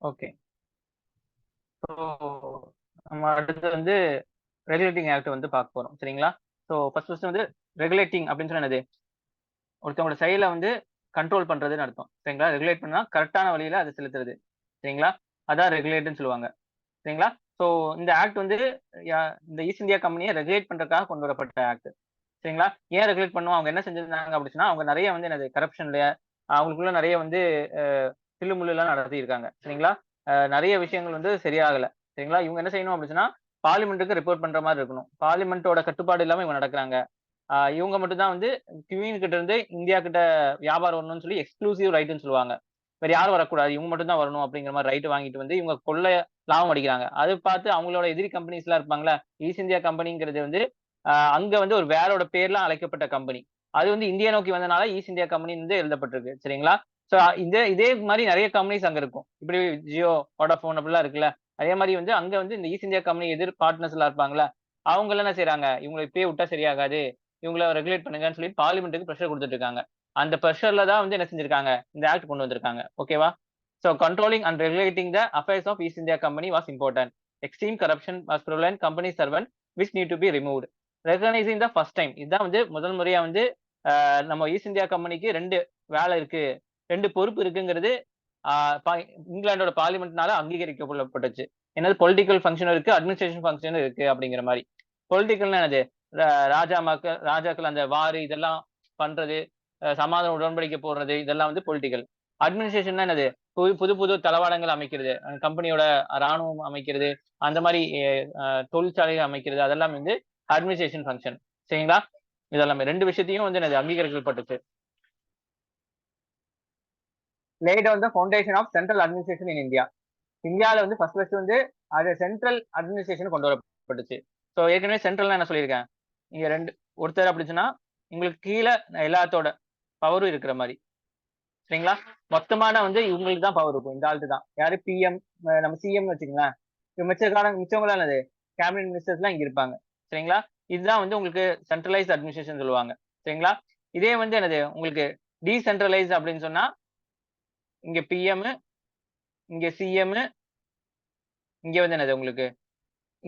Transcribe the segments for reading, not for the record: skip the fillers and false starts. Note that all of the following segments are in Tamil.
ஓகே. ஸோ நம்ம அடுத்து வந்து ரெகுலேட்டிங் ஆக்ட் வந்து பார்க்க போறோம். சரிங்களா? ஸோ ஃபர்ஸ்ட் வந்து ரெகுலேட்டிங் அப்படின்னு சொன்னா என்னது? ஒருத்தவங்களோட செயலை வந்து கண்ட்ரோல் பண்றதுன்னு அர்த்தம். சரிங்களா? ரெகுலேட் பண்ணா கரெக்டான வழியில அதை செலுத்துறது. சரிங்களா? அதான் ரெகுலேட்னு சொல்லுவாங்க. சரிங்களா? ஸோ இந்த ஆக்ட் வந்து இந்த ஈஸ்ட் இந்தியா கம்பெனியை ரெகுலேட் பண்றதுக்காக கொண்டு வரப்பட்ட ஆக்ட். சரிங்களா? ஏன் ரெகுலேட் பண்ணுவோம்? அவங்க என்ன செஞ்சிருந்தாங்க அப்படின்னா, அவங்க நிறைய வந்து என்னது கரப்ஷன்ல அவங்களுக்குள்ள நிறைய வந்து தில்லுமுல்லு எல்லாம் நடத்தியிருக்காங்க. சரிங்களா? நிறைய விஷயங்கள் வந்து சரியாகல. சரிங்களா? இவங்க என்ன செய்யணும் அப்படின்னா, பார்லிமெண்ட்டுக்கு ரிப்போர்ட் பண்ற மாதிரி இருக்கணும். பார்லிமெண்டோட கட்டுப்பாடு இல்லாம இவங்க நடக்கிறாங்க. இவங்க மட்டும் தான் வந்து குவீன் கிட்ட இருந்து இந்தியா கிட்ட வியாபாரம் வரணும்னு சொல்லி எக்ஸ்க்ளூசிவ் ரைட்னு சொல்லுவாங்க. வேற யாரும் வரக்கூடாது. இவங்க மட்டும் தான் வரணும் அப்படிங்கிற மாதிரி ரைட் வாங்கிட்டு வந்து இவங்க கொள்ளை லாபம் அடிக்கிறாங்க. அது பார்த்து அவங்களோட எதிரி கம்பெனிஸ் எல்லாம் இருப்பாங்களா, ஈஸ்ட் இந்தியா கம்பெனிங்கிறது வந்து அங்க வந்து ஒரு வேறோட பேர்ல அழைக்கப்பட்ட கம்பெனி. அது வந்து இந்தியா நோக்கி வந்தனால ஈஸ்ட் இந்தியா கம்பெனி வந்து எழுதப்பட்டிருக்கு. சரிங்களா? சோ இதே மாதிரி நிறைய கம்பெனிஸ் அங்க இருக்கும். இப்படி ஜியோ, வோடாஃபோன் அப்படிலாம் இருக்குல்ல. அதே மாதிரி வந்து அங்க வந்து இந்த ஈஸ்ட் இந்தியா கம்பெனி எதிர் பார்ட்னர்ஸ் எல்லாம் இருப்பாங்களா, அவங்க எல்லாம் என்ன செய்யறாங்க, இவங்களை இப்பயே விட்டா சரியாகாது, இவங்கள ரெகுலேட் பண்ணுங்கன்னு சொல்லி பார்லிமெண்ட்டுக்கு பிரஷர் கொடுத்துட்டு இருக்காங்க. அந்த பிரஷர்ல தான் வந்து என்ன செஞ்சிருக்காங்க, இந்த ஆக்ட் கொண்டு வந்திருக்காங்க. ஓகேவா? So controlling and regulating the affairs of East India company was important. Extreme corruption was prevalent company servant which need to be removed. Recognising the first time. இதுதான் வந்து முதல் முறையா வந்து நம்ம ஈஸ்ட் இந்தியா கம்பெனிக்கு ரெண்டு வேலை இருக்கு, ரெண்டு பொறுப்பு இருக்குங்கிறது இங்கிலாந்தோட பார்லிமெண்ட்னால அங்கீகரிக்கப்பட்டுச்சு. என்னது பொலிட்டிக்கல் ஃபங்க்ஷன் இருக்கு, அட்மினிஸ்ட்ரேஷன் ஃபங்க்ஷன் இருக்கு அப்படிங்கிற மாதிரி. பொலிட்டிக்கல்னா என்னது? ராஜாக்கள் அந்த வாரு இதெல்லாம் பண்றது, சமாதான உடன்படிக்கை போடுறது, இதெல்லாம் வந்து பொலிட்டிக்கல். அட்மினிஸ்ட்ரேஷன் என்னது? புது புது தளவாடங்கள் அமைக்கிறது, கம்பெனியோட ராணுவம் அமைக்கிறது, அந்த மாதிரி தொழிற்சாலைகள் அமைக்கிறது, அதெல்லாம் வந்து அட்மினிஸ்ட்ரேஷன் ஃபங்க்ஷன். சரிங்களா? இதெல்லாமே ரெண்டு விஷயத்தையும் வந்து என்னது அங்கீகரிக்கப்பட்டுச்சு. Late on the foundation of central administration in India. இந்தியாவில் வந்து ஃபர்ஸ்ட் வந்து அது சென்ட்ரல் அட்மினிஸ்ட்ரேஷன் கொண்டு வரப்பட்டுச்சு. ஸோ ஏற்கனவே சென்ட்ரல் என்ன சொல்லியிருக்கேன், நீங்க ரெண்டு ஒருத்தர் அப்படிச்சுன்னா உங்களுக்கு கீழே எல்லாத்தோட பவரும் இருக்கிற மாதிரி. சரிங்களா? மொத்தமான வந்து இவங்களுக்கு தான் பவர் இருக்கும். இந்த ஆளுக்கு தான் யாரு பிஎம், நம்ம சிஎம் வச்சுக்கோங்களேன். மிச்சவங்களா என்னது கேபினட் மினிஸ்டர்ஸ் எல்லாம் இங்க இருப்பாங்க. சரிங்களா? இதுதான் வந்து உங்களுக்கு சென்ட்ரலைஸ்ட் அட்மினிஸ்ட்ரேஷன் சொல்லுவாங்க. சரிங்களா? இதே வந்து என்னது உங்களுக்கு டீசென்ட்ரலைஸ் அப்படின்னு சொன்னா, இங்க பிஎம், இங்க சிஎம், இங்க வந்து என்னது உங்களுக்கு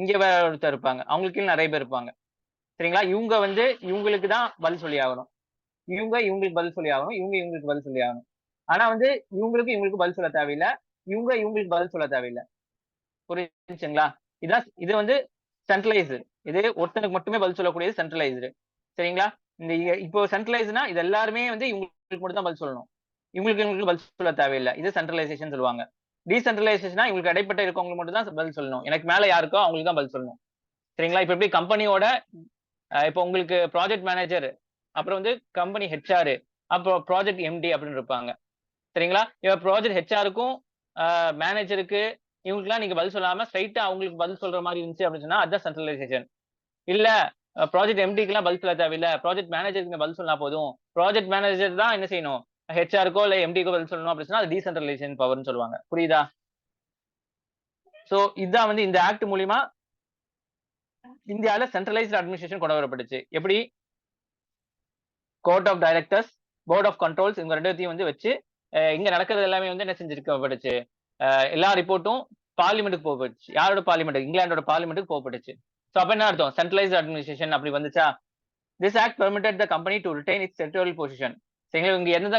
இங்க வேற ஒருத்தர் இருப்பாங்க. அவங்களுக்கு கீழ நிறைய பேர் இருப்பாங்க. சரிங்களா? இவங்க வந்து இவங்களுக்கு தான் பதில் சொல்லி ஆகணும். இவங்களுக்கு பதில் சொல்லி ஆகணும். இவங்களுக்கு பதில் சொல்லி ஆகணும். ஆனா வந்து இவங்களுக்கு பதில் சொல்ல தேவையில்ல. இவங்களுக்கு பதில் சொல்ல தேவையில்ல. புரிஞ்சுங்களா? இது வந்து சென்ட்ரலைஸ்டு. இது ஒருத்தனுக்கு மட்டுமே பதில் சொல்லக்கூடியது சென்ட்ரலைஸ்டு. சரிங்களா? இந்த இப்போ சென்ட்ரலைஸ்ட்னா இது எல்லாருமே வந்து இவங்களுக்கு மட்டும் தான் பதில் சொல்லணும். இவங்களுக்கு பதில் சொல்ல தேவையில்லை. இது சென்ட்ரலைசேஷன் சொல்லுவாங்க. டீசென்ட்ரலைசேஷனா இவங்களுக்கு இடைப்பட்ட இருக்கவங்களுக்கு மட்டும் தான் பதில் சொல்லணும். எனக்கு மேல யாருக்கோ அவங்களுக்கு தான் பதில் சொல்லணும். சரிங்களா? இப்ப எப்படி கம்பெனியோட இப்போ உங்களுக்கு ப்ராஜெக்ட் மேனேஜர், அப்புறம் வந்து கம்பெனி ஹெச்ஆர், அப்புறம் ப்ராஜெக்ட் எம்டி அப்படின்னு இருப்பாங்க. சரிங்களா? இப்ப ப்ராஜெக்ட் ஹெச்ஆருக்கும் மேனேஜருக்கு இவங்களுக்குலாம் நீங்க பதில் சொல்லாம ஸ்ட்ரைட்டா அவங்களுக்கு பதில் சொல்ற மாதிரி இருந்துச்சு அப்படின்னு சொன்னா அதுதான் சென்ட்ரலைசேஷன். இல்ல ப்ராஜெக்ட் எம்டிக்கு எல்லாம் பதில் சொல்ல தேவையில்ல, ப்ராஜெக்ட் மேனேஜருக்கு பதில் சொன்னா போதும், ப்ராஜெக்ட் மேனேஜர் தான் என்ன செய்யணும், ஹெச்ஆருக்கோ இல்ல எம்டிக்கோ பதில் சொல்லணும் அப்படின்னு சொன்னா அது டீசென்ட்ரலைசேஷன் பவர்னு சொல்லுவாங்க. புரியுதா? சோ இதுதான் வந்து இந்த ஆக்ட் மூலியமா இந்தியால சென்ட்ரலைஸ்ட் அட்மினிஸ்ட்ரேஷன் கொண்டு வரப்பட்டுச்சு. எப்படி? Court of directors, board of controls இவங்க ரெண்டுத்தையும் வந்து வச்சு இங்க நடக்கிறது எல்லாமே வந்து என்ன செஞ்சிருக்கப்பட்டுச்சு, எல்லா ரிப்போர்ட்டும் பார்லிமெண்ட்டுக்கு போகப்பட்டுச்சு. யாரோட பார்லிமெண்ட்? இங்கிலாந்தோட பார்லிமெண்ட்டுக்கு போகப்பட்டுச்சு. சோ அப்ப என்ன அர்த்தம்? சென்ட்ரலைஸ்ட் அட்மினிஸ்ட்ரேஷன் அப்படி வந்துச்சா? This act permitted the company to retain its territorial position. சரிங்களா? இங்க எந்த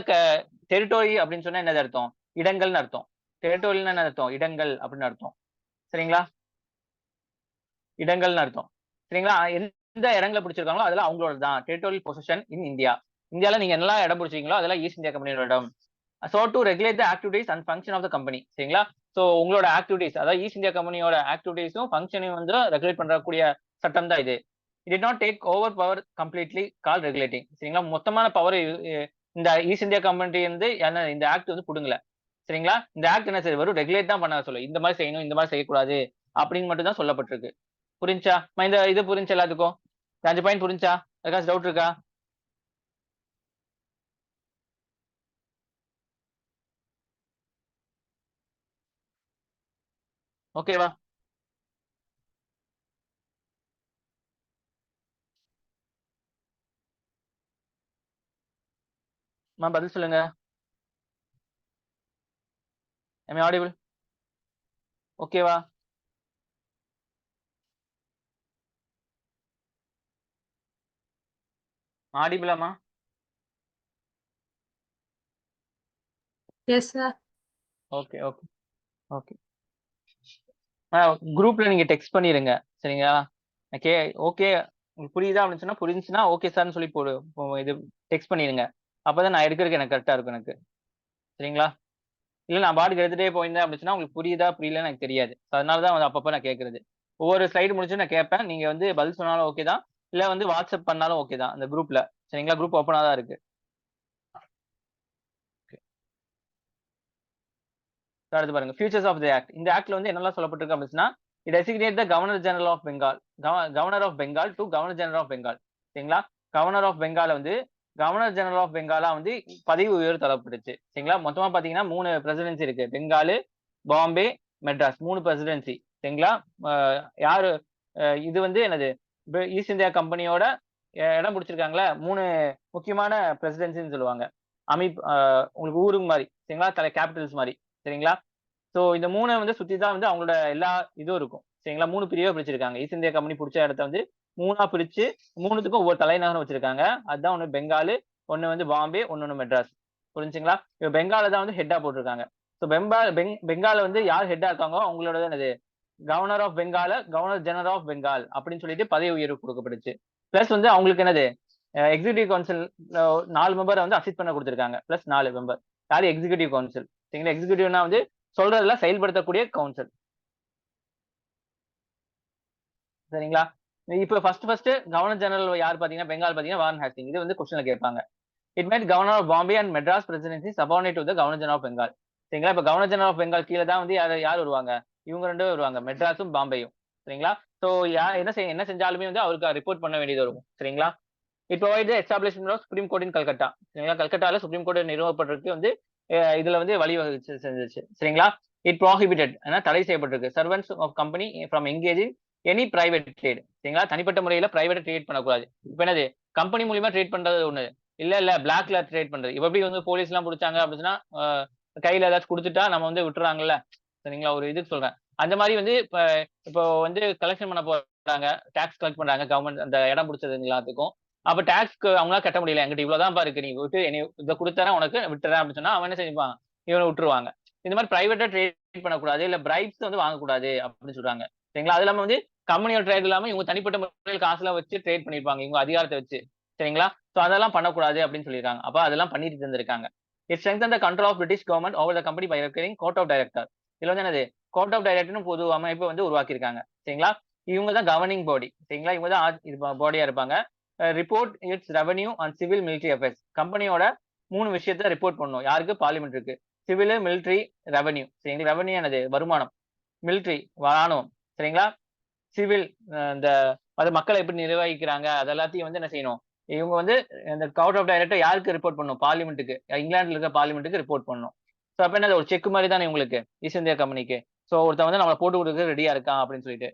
டெரிட்டோரி அப்படின்னு சொன்னா என்னது அர்த்தம்? இடங்கள்னு அர்த்தம். டெரிட்டோரியல்னா என்ன அர்த்தம்? இடங்கள் அப்படின்னு அர்த்தம். சரிங்களா? இடங்கள்னு அர்த்தம். சரிங்களா? எந்த இடங்களை பிடிச்சிருக்காங்களோ அதெல்லாம் அவங்களோட தான். Territorial position in India. இந்தியால நீங்க என்னெல்லாம் இடம் பிடிச்சீங்களோ அதெல்லாம் ஈஸ்ட் இந்தியா கம்பெனியோட இடம். So to regulate the activities and function of the company. சரிங்களா? சோ உங்களோட ஆக்டிவிட்டீஸ், அதாவது ஈஸ்ட் இந்தியா கம்பெனியோட ஆக்டிவிட்டீஸும் ஃபங்க்ஷனையும் வந்து ரெகுலேட் பண்றக்கூடிய சட்டம் தான் இது. It did not take over power completely call regulating. சரிங்களா? மொத்தமான பவர் இந்த ஈஸ்ட் இந்தியா கம்பெனி வந்து இந்த ஆக்ட் வந்து புடுங்கல. சரிங்களா? இந்த ஆக்ட் என்ன செய்யுது, வெறும் ரெகுலேட் தான் பண்ண சொல்லு. இந்த மாதிரி செய்யணும், இந்த மாதிரி செய்யக்கூடாது அப்படின்னு மட்டும் தான் சொல்லப்பட்டிருக்கு. புரிஞ்சா? இந்த இது புரிஞ்சு எல்லாத்துக்கும்? 5 பாயிண்ட் புரிஞ்சா? ஏதாச்சும் டவுட் இருக்கா? ஓகேவா? பதில் சொல்லுங்க. Am I audible? ஓகேவா? ஆடிபிளாமா? Yes sir. Okay okay okay. குரூப்ல நீங்க டெக்ஸ்ட் பண்ணிருங்க. சரிங்களா? Okay okay. உங்களுக்கு புரியுதா அப்படின்னு சொன்னா புரிஞ்சுச்சுன்னா ஓகே சார்ன்னு சொல்லி போடு. இது டெக்ஸ்ட் பண்ணிருங்க. அப்பதான் நான் எடுக்கிறதுக்கு எனக்கு கரெக்டா இருக்கும் எனக்கு. சரிங்களா? இல்ல நான் பாட்டுக்கு எடுத்துட்டே போயிருந்தேன் அப்படின்னு சொன்னா உங்களுக்கு புரியுதா புரியலன்னு எனக்கு தெரியாது. அதனால தான் வந்து அப்பப்ப நான் கேட்கறது. ஒவ்வொரு ஸ்லைடு முடிச்சு நான் கேட்பேன். நீங்க வந்து பதில் சொன்னாலும் ஓகே தான். இல்ல வந்து வாட்ஸ்அப் பண்ணாலும் ஓகே தான் அந்த குரூப்ல. சரிங்களா? குரூப் ஓப்பனா தான் இருக்கு. அடுத்து பாருங்க ஃபியூச்சர்ஸ் ஆஃப் தி ஆக்ட். இந்த ஆக்ட்ல வந்து என்னெல்லாம் சொல்லப்பட்டிருக்கு அப்படின்னா it designate the governor general of Bengal governor of Bengal to governor general of Bengal. சரிங்களா? கவர்னர் ஆஃப் பெங்கால வந்து கவர்னர் ஜெனரல் ஆஃப் பெங்காலா வந்து பதவி உயர்வு தரப்பட்டுச்சு. சரிங்களா? மொத்தமா பாத்தீங்கன்னா 3 பிரசிடென்சி இருக்கு. பெங்காலு, பாம்பே, மெட்ராஸ் 3 பிரசிடென்சி. சரிங்களா? யாரு இது வந்து என்னது ஈஸ்ட் இந்தியா கம்பெனியோட இடம் பிடிச்சிருக்காங்களா 3 முக்கியமான பிரசிடென்சின்னு சொல்லுவாங்க. அமைப்பு உங்களுக்கு ஊருங்க மாதிரி. சரிங்களா? கேபிட்டல்ஸ் மாதிரி. சரிங்களா? சோ இந்த 3 வந்து சுத்தி தான் வந்து அவங்களோட எல்லா இதுவும் இருக்கும். சரிங்களா? 3 பிரிவா பிரிச்சிருக்காங்க. ஈஸ்ட் இந்தியா கம்பெனி புடிச்ச இடத்த வந்து 3ஆ பிரிச்சு 3த்துக்கும் ஒவ்வொரு தலைநகரம் வச்சிருக்காங்க. அதுதான் ஒண்ணு பெங்கால், ஒண்ணு வந்து பாம்பே, ஒண்ணு மெட்ராஸ். புரிஞ்சுங்களா? இப்ப பெங்கால தான் வந்து ஹெட்டா போட்டிருக்காங்க. சோ பெங்கால வந்து யார் ஹெட்டா இருக்காங்களோ அவங்களோட என்னது governor of Bengal governor general of Bengal அப்படின்னு சொல்லிட்டு பதவி உயர்வு கொடுக்கப்பட்டுச்சு. பிளஸ் வந்து அவங்களுக்கு என்னது எக்ஸிகியூட்டிவ் கவுன்சில் 4 மெம்பரை வந்து அசிட் பண்ண கொடுத்திருக்காங்க. Plus 4 member. யாரு எக்ஸிகியூட்டிவ் கவுன்சில். சரிங்களா? எக்ஸிகியூட்டிவ்னா வந்து சொல்றதெல்லாம் செயல்படுத்தக்கூடிய கவுன்சில். சரிங்களா? இப்ப ஃபர்ஸ்ட் கவர்னர் ஜெனரல் யார் பாத்தீங்கன்னா பெங்கால் பாத்தீங்கன்னா வாரன் ஹேஸ்டிங். இது வந்து கொஸ்டின்ல கேட்பாங்க. It made governor of Bombay and Madras presidency subordinate to the governor general of Bengal. சரிங்களா? இப்ப கவர்னர் ஜெனரல் ஆஃப் பெங்கால் கீழ தான் வந்து யார் வருவாங்க? இவங்க 2 பேரும் வருவாங்க. மெட்ராஸும் பாம்பேயும். சரிங்களா? சோ என்ன செஞ்சாலுமே வந்து அவருக்கு ரிப்போர்ட் பண்ண வேண்டியது வரும். சரிங்களா? It provide the establishment of supreme court in Calcutta. சரிங்களா? கல்கட்டால சுப்ரீம் கோர்ட் நிறுவப்பட்டிருக்கு வந்து இதுல வந்து வழிவகுச்சு செஞ்சுச்சு. சரிங்களா? இட் ப்ராஹிபிட்டட் தடை செய்யப்பட்டிருக்கு. Servants of company from engaging any private trade. சரிங்களா? தனிப்பட்ட முறையில பிரைவேட் ட்ரேட் பண்ணக்கூடாது. இப்ப என்னது கம்பெனி மூலியமா ட்ரேட் பண்றது ஒண்ணு. இல்ல பிளாக்ல ட்ரேட் பண்றது. இப்ப எப்படி வந்து போலீஸ் எல்லாம் புடிச்சாங்க அப்படின்னா கையில ஏதாச்சும் குடுத்துட்டா நம்ம வந்து விட்டுறாங்கல்ல. சரிங்களா? ஒரு இதுக்கு சொல்றேன். அந்த மாதிரி வந்து இப்போ வந்து கலெக்ஷன் பண்ண போறாங்க. டாக்ஸ் கலெக்ட் பண்றாங்க கவர்மெண்ட் அந்த இடம் பிடிச்சது எல்லாத்துக்கும். அப்ப டாக்ஸ்க்கு அவங்களால கட்ட முடியல. என்கிட்ட இவ்வளவுதான் இருக்கு. நீ விட்டு என்னை இத குடுத்தறேன் உனக்கு விட்டுறேன் அப்படின்னு சொன்னா அவன் என்ன செஞ்சுப்பான்? இவன விட்டுருவாங்க. இந்த மாதிரி பிரைவேட்டா ட்ரேட் பண்ணக்கூடாது. இல்ல பிரைப்ஸ் வந்து வாங்கக்கூடாது அப்படின்னு சொல்றாங்க. சரிங்களா? அது இல்லாம வந்து கம்பெனியோட ட்ரேட் இல்லாம இவங்க தனிப்பட்ட முறையில் காசுல வச்சு ட்ரேட் பண்ணிருப்பாங்க. இவங்க அதிகாரத்தை வச்சு. சரிங்களா? சோ அதெல்லாம் பண்ணக்கூடாது அப்படின்னு சொல்லியிருக்காங்க. அப்ப அதெல்லாம் பண்ணிட்டு இருந்திருக்காங்க. It strengthen the control of British government over the company by recurring court of director. இதுல வந்து என்னது கோர்ட் ஆஃப் டைரக்டர்னு பொது அமைப்பு வந்து உருவாக்கியிருக்காங்க. சரிங்களா? இவங்க தான் கவர்னிங் பாடி. சரிங்களா? இவங்க தான் பாடியா இருப்பாங்க. Report its revenue and civil military affairs. கம்பெனியோட 3 விஷயத்த ரிப்போர்ட் பண்ணணும். யாருக்கு? பார்லிமெண்ட்டுக்கு. Civil, military, revenue. சரிங்களா? ரெவன்யூ என்னது? வருமானம். மிலிட்டரி ராணுவம். சரிங்களா? சிவில் இந்த அது மக்களை எப்படி நிர்வகிக்கிறாங்க அது எல்லாத்தையும் வந்து என்ன செய்யணும்? இவங்க வந்து இந்த கோர்ட் ஆஃப் டைரக்டர் யாருக்கு ரிப்போர்ட் பண்ணணும்? பார்லிமெண்ட்டுக்கு. இங்கிலாந்துல இருக்க பார்லிமெண்ட்டுக்கு ரிப்போர்ட் பண்ணணும். சோ அப்ப என்னது ஒரு செக் மாதிரி தானே உங்களுக்கு ஈஸ்ட் இந்தியா கம்பெனிக்கு. சோ ஒருத்தன் வந்து நம்மள போட்டு கொடுக்க ரெடியா இருக்கான் அப்படின்னு சொல்லிட்டு.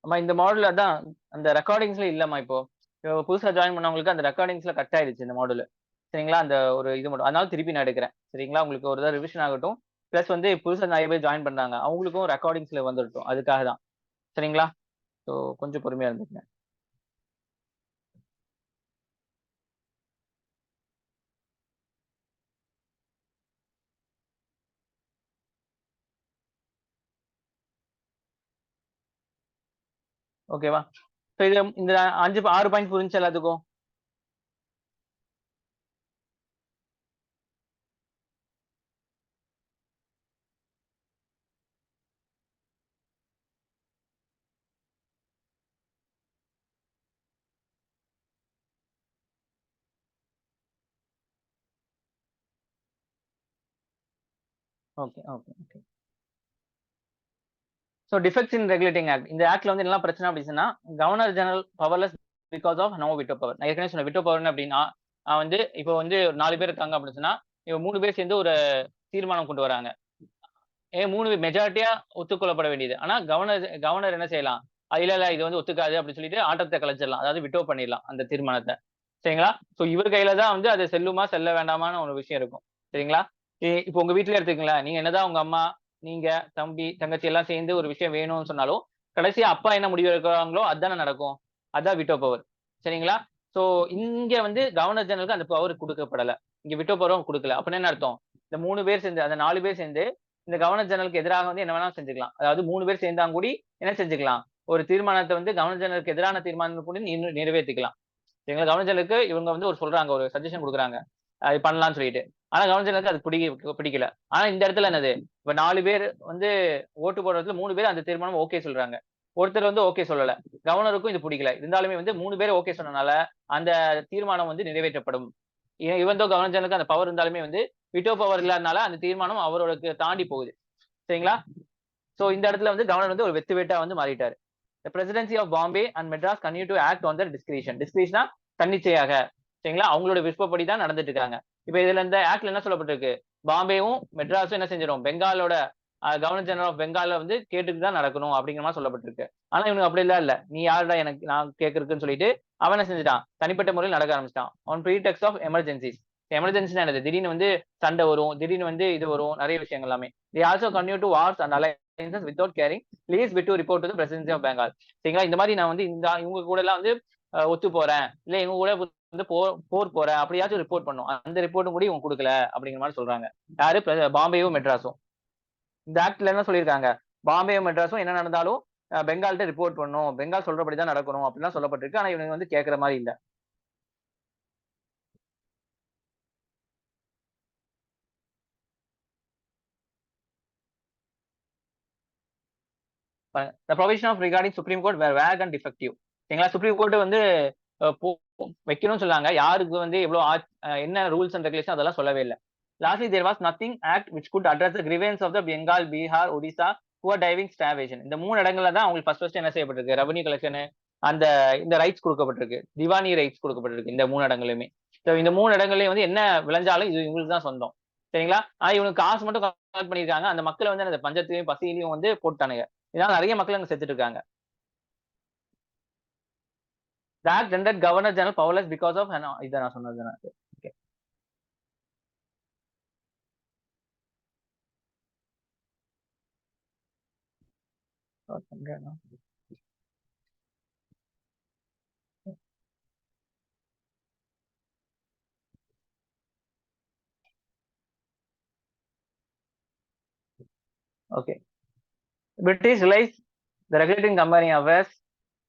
ஆமா இந்த மாடல் அதான் அந்த ரெக்கார்டிங்ஸ்ல இல்லம்மா இப்போ. இப்போ புதுசா ஜாயின் பண்ணவங்களுக்கு அந்த ரெக்கார்டிங்ஸ்ல கட் ஆயிடுச்சு இந்த மாடல். சரிங்களா? அந்த ஒரு இது மட்டும். அதனால திருப்பி நான் எடுக்கிறேன். சரிங்களா? உங்களுக்கு ஒரு தடவை ரிவிஷன் ஆகட்டும். பிளஸ் வந்து புதுசா நிறைய பேர் ஜாயின் பண்றாங்க. அவங்களுக்கும் ரெக்கார்டிங்ஸ்ல வந்துடட்டும். அதுக்காக தான். சரிங்களா? ஸோ கொஞ்சம் பொறுமையா இருந்துக்கங்க. ஓகேவா? ஸோ இது இந்த 6 பாயிண்ட் புரிஞ்சுச்சு எல்லாத்துக்கும்? Okay okay okay. So defects in regulating act, இந்த ஆக்ட்ல வந்து என்ன பிரச்சனை அப்படின்னா, governor general powerless because of no veto power. நான் ஏற்கனவே சொன்ன விட்டோ பவர் அப்படின்னா வந்து இப்போ வந்து 4 பேர் இருக்காங்க அப்படின்னு சொன்னா, இவங்க 3 பேர் சேர்ந்து ஒரு தீர்மானம் கொண்டு வராங்க. 3 மெஜாரிட்டியா ஒத்துக்கொள்ளப்பட வேண்டியது. ஆனா கவர்னர் கவர்னர் என்ன செய்யலாம்? இல்ல இல்ல இது வந்து ஒத்துக்காது அப்படின்னு சொல்லிட்டு ஆட்டத்த கலைச்சிடலாம். அதாவது விட்டோ பண்ணிடலாம் அந்த தீர்மானத்த. சரிங்களா? சோ இவர் கையில தான் வந்து அது செல்லுமா, செல்ல வேண்டாமான்னு ஒரு விஷயம் இருக்கும். சரிங்களா? இப்போ உங்க வீட்லயே எடுத்துக்கங்களேன். நீங்க என்னதான் உங்க அம்மா, நீங்க, தம்பி, தங்கச்சி எல்லாம் சேர்ந்து ஒரு விஷயம் வேணும்னு சொன்னாலும், கடைசியா அப்பா என்ன முடிவு எடுக்கிறாங்களோ அதானே நடக்கும். அதான் விட்டோ பவர். சரிங்களா? சோ இங்க வந்து கவர்னர் ஜெனரலுக்கு அந்த பவர் குடுக்கப்படல. இங்க விட்டோ பவரும் குடுக்கல. அப்பன்னா என்ன அர்த்தம்? இந்த 3 பேர் சேர்ந்து, அந்த 4 பேர் சேர்ந்து இந்த கவர்னர் ஜெனரலுக்கு எதிராக வந்து என்ன வேணாலும் செஞ்சுக்கலாம். அதாவது 3 பேர் சேர்ந்தாங் கூடி என்ன செஞ்சுக்கலாம்? ஒரு தீர்மானத்த வந்து கவர்னர் ஜெனரலுக்கு எதிரான தீர்மானம் கூட நிறைவேத்திக்கலாம். சரிங்களா? கவர்னர் ஜெனரலுக்கு இவங்க வந்து ஒரு சொல்றாங்க, ஒரு சஜஷன் குடுக்குறாங்க. அது பண்ணலாம்னு சொல்லிட்டு. ஆனா கவர்னர் ஜெனரலுக்கு அது பிடிக்கல. ஆனா இந்த இடத்துல என்னது? இப்ப 4 பேர் வந்து ஓட்டு போடுறதுல 3 பேர் அந்த தீர்மானம் ஓகே சொல்றாங்க. ஒருத்தர் வந்து ஓகே சொல்லல. கவர்னருக்கும் இது பிடிக்கல. இருந்தாலுமே வந்து 3 பேர் ஓகே சொன்னனால, அந்த தீர்மானம் வந்து நிறைவேற்றப்படும். ஈவன் தோ கவர்னர் ஜெனரலுக்கு அந்த பவர் இருந்தாலுமே வந்து, விட்டோ பவர் இல்லாதனால அந்த தீர்மானம் அவருக்கு தாண்டி போகுது. சரிங்களா? சோ இந்த இடத்துல வந்து கவர்னர் வந்து ஒரு வெத்து வேட்டா வந்து மாறிட்டாரு. The presidency of Bombay and Madras continue to act on their discretion. Discretion தன்னிச்சையாக. சரிங்களா? அவங்களோட விருப்பப்படி தான் நடந்துட்டு இருக்காங்க. இப்ப இதுல இந்த ஆக்ட்ல என்ன சொல்லப்பட்டிருக்கு? பாம்பேவும் மெட்ராஸும் என்ன செஞ்சிடும்? பெங்காலோட கவர்னர் ஜெனரல் ஆஃப் பெங்கால்ல வந்து கேட்டுட்டு தான் நடக்கணும் அப்படிங்கிற மாதிரி சொல்லப்பட்டிருக்கு. ஆனா இவனுக்கு அப்படி எல்லாம் இல்ல. நீ யாருடா எனக்கு நான் கேட்கறதுக்குன்னு சொல்லிட்டு அவன் என்ன செஞ்சுட்டான்? தனிப்பட்ட முறையில் நடக்க ஆரம்பிச்சிட்டான். On pretext of emergencies. எமர்ஜென்சினா என்னது? திடீர்னு வந்து சண்டை வரும், திடீர்னு வந்து இது வரும், நிறைய விஷயங்கள் எல்லாமே. They also continue to wars and alliances without caring. Please be to report to the presidency of Bengal. சரிங்களா? இந்த மாதிரி நான் வந்து இந்த இவங்க கூட எல்லாம் வந்து ஒத்து போறேன், இல்ல இவங்க கூட வந்து போர் போறேன் அப்படியாச்சும் ரிப்போர்ட் பண்ணும். அந்த ரிப்போர்ட்டும் கூட இவங்க கொடுக்கல அப்படிங்கிற மாதிரி சொல்றாங்க. யாரு? பாம்பேயும் மெட்ராஸும். இந்த ஆக்ட்ல என்ன சொல்லியிருக்காங்க? பாம்பேயும் மெட்ராஸும் என்ன நடந்தாலும் பெங்கால்ட்ட ரிப்போர்ட் பண்ணணும், பெங்கால் சொல்றபடி தான் நடக்கணும் அப்படிலாம் சொல்லப்பட்டிருக்கு. ஆனா இவங்க வந்து கேட்கிற மாதிரி இல்ல. The provision of regarding Supreme Court were vague and defective. சரிங்களா? சுப்ரீம் கோர்ட் வந்து வைக்கணும்னு சொன்னாங்க. யாருக்கு வந்து எவ்வளவு என்ன ரூல்ஸ் அண்ட் ரெகுலேஷன் அதெல்லாம் சொல்லவே இல்ல. Lastly there was nothing act which could address the grievance of the Bengal, Bihar, Odisha who are driving starvation. இந்த 3 இடங்கள்ல தான் அவங்களுக்கு ஃபர்ஸ்ட் என்ன செய்யப்பட்டிருக்கு? ரெவென்யூ கலெக்ஷன் அந்த இந்த ரைட்ஸ் கொடுக்கப்பட்டிருக்கு. திவானி ரைட்ஸ் கொடுக்கப்பட்டிருக்கு இந்த 3 இடங்களையுமே. சோ இந்த 3 இடங்களையும் வந்து என்ன விளைஞ்சாலும் இது இவங்களுக்கு தான் சொந்தம். சரிங்களா? ஆனா இவனுக்கு காசு மட்டும் கலெக்ட் பண்ணிருக்காங்க. அந்த மக்களை வந்து அந்த பஞ்சத்திலையும் பசியிலையும் வந்து போட்டானுங்க. இதனால நிறைய மக்கள் அங்க செத்துட்டு இருக்காங்க. The act rendered Governor General powerless because of இத நான் சொன்னது நான். Okay. Okay. British realized the regulating company affairs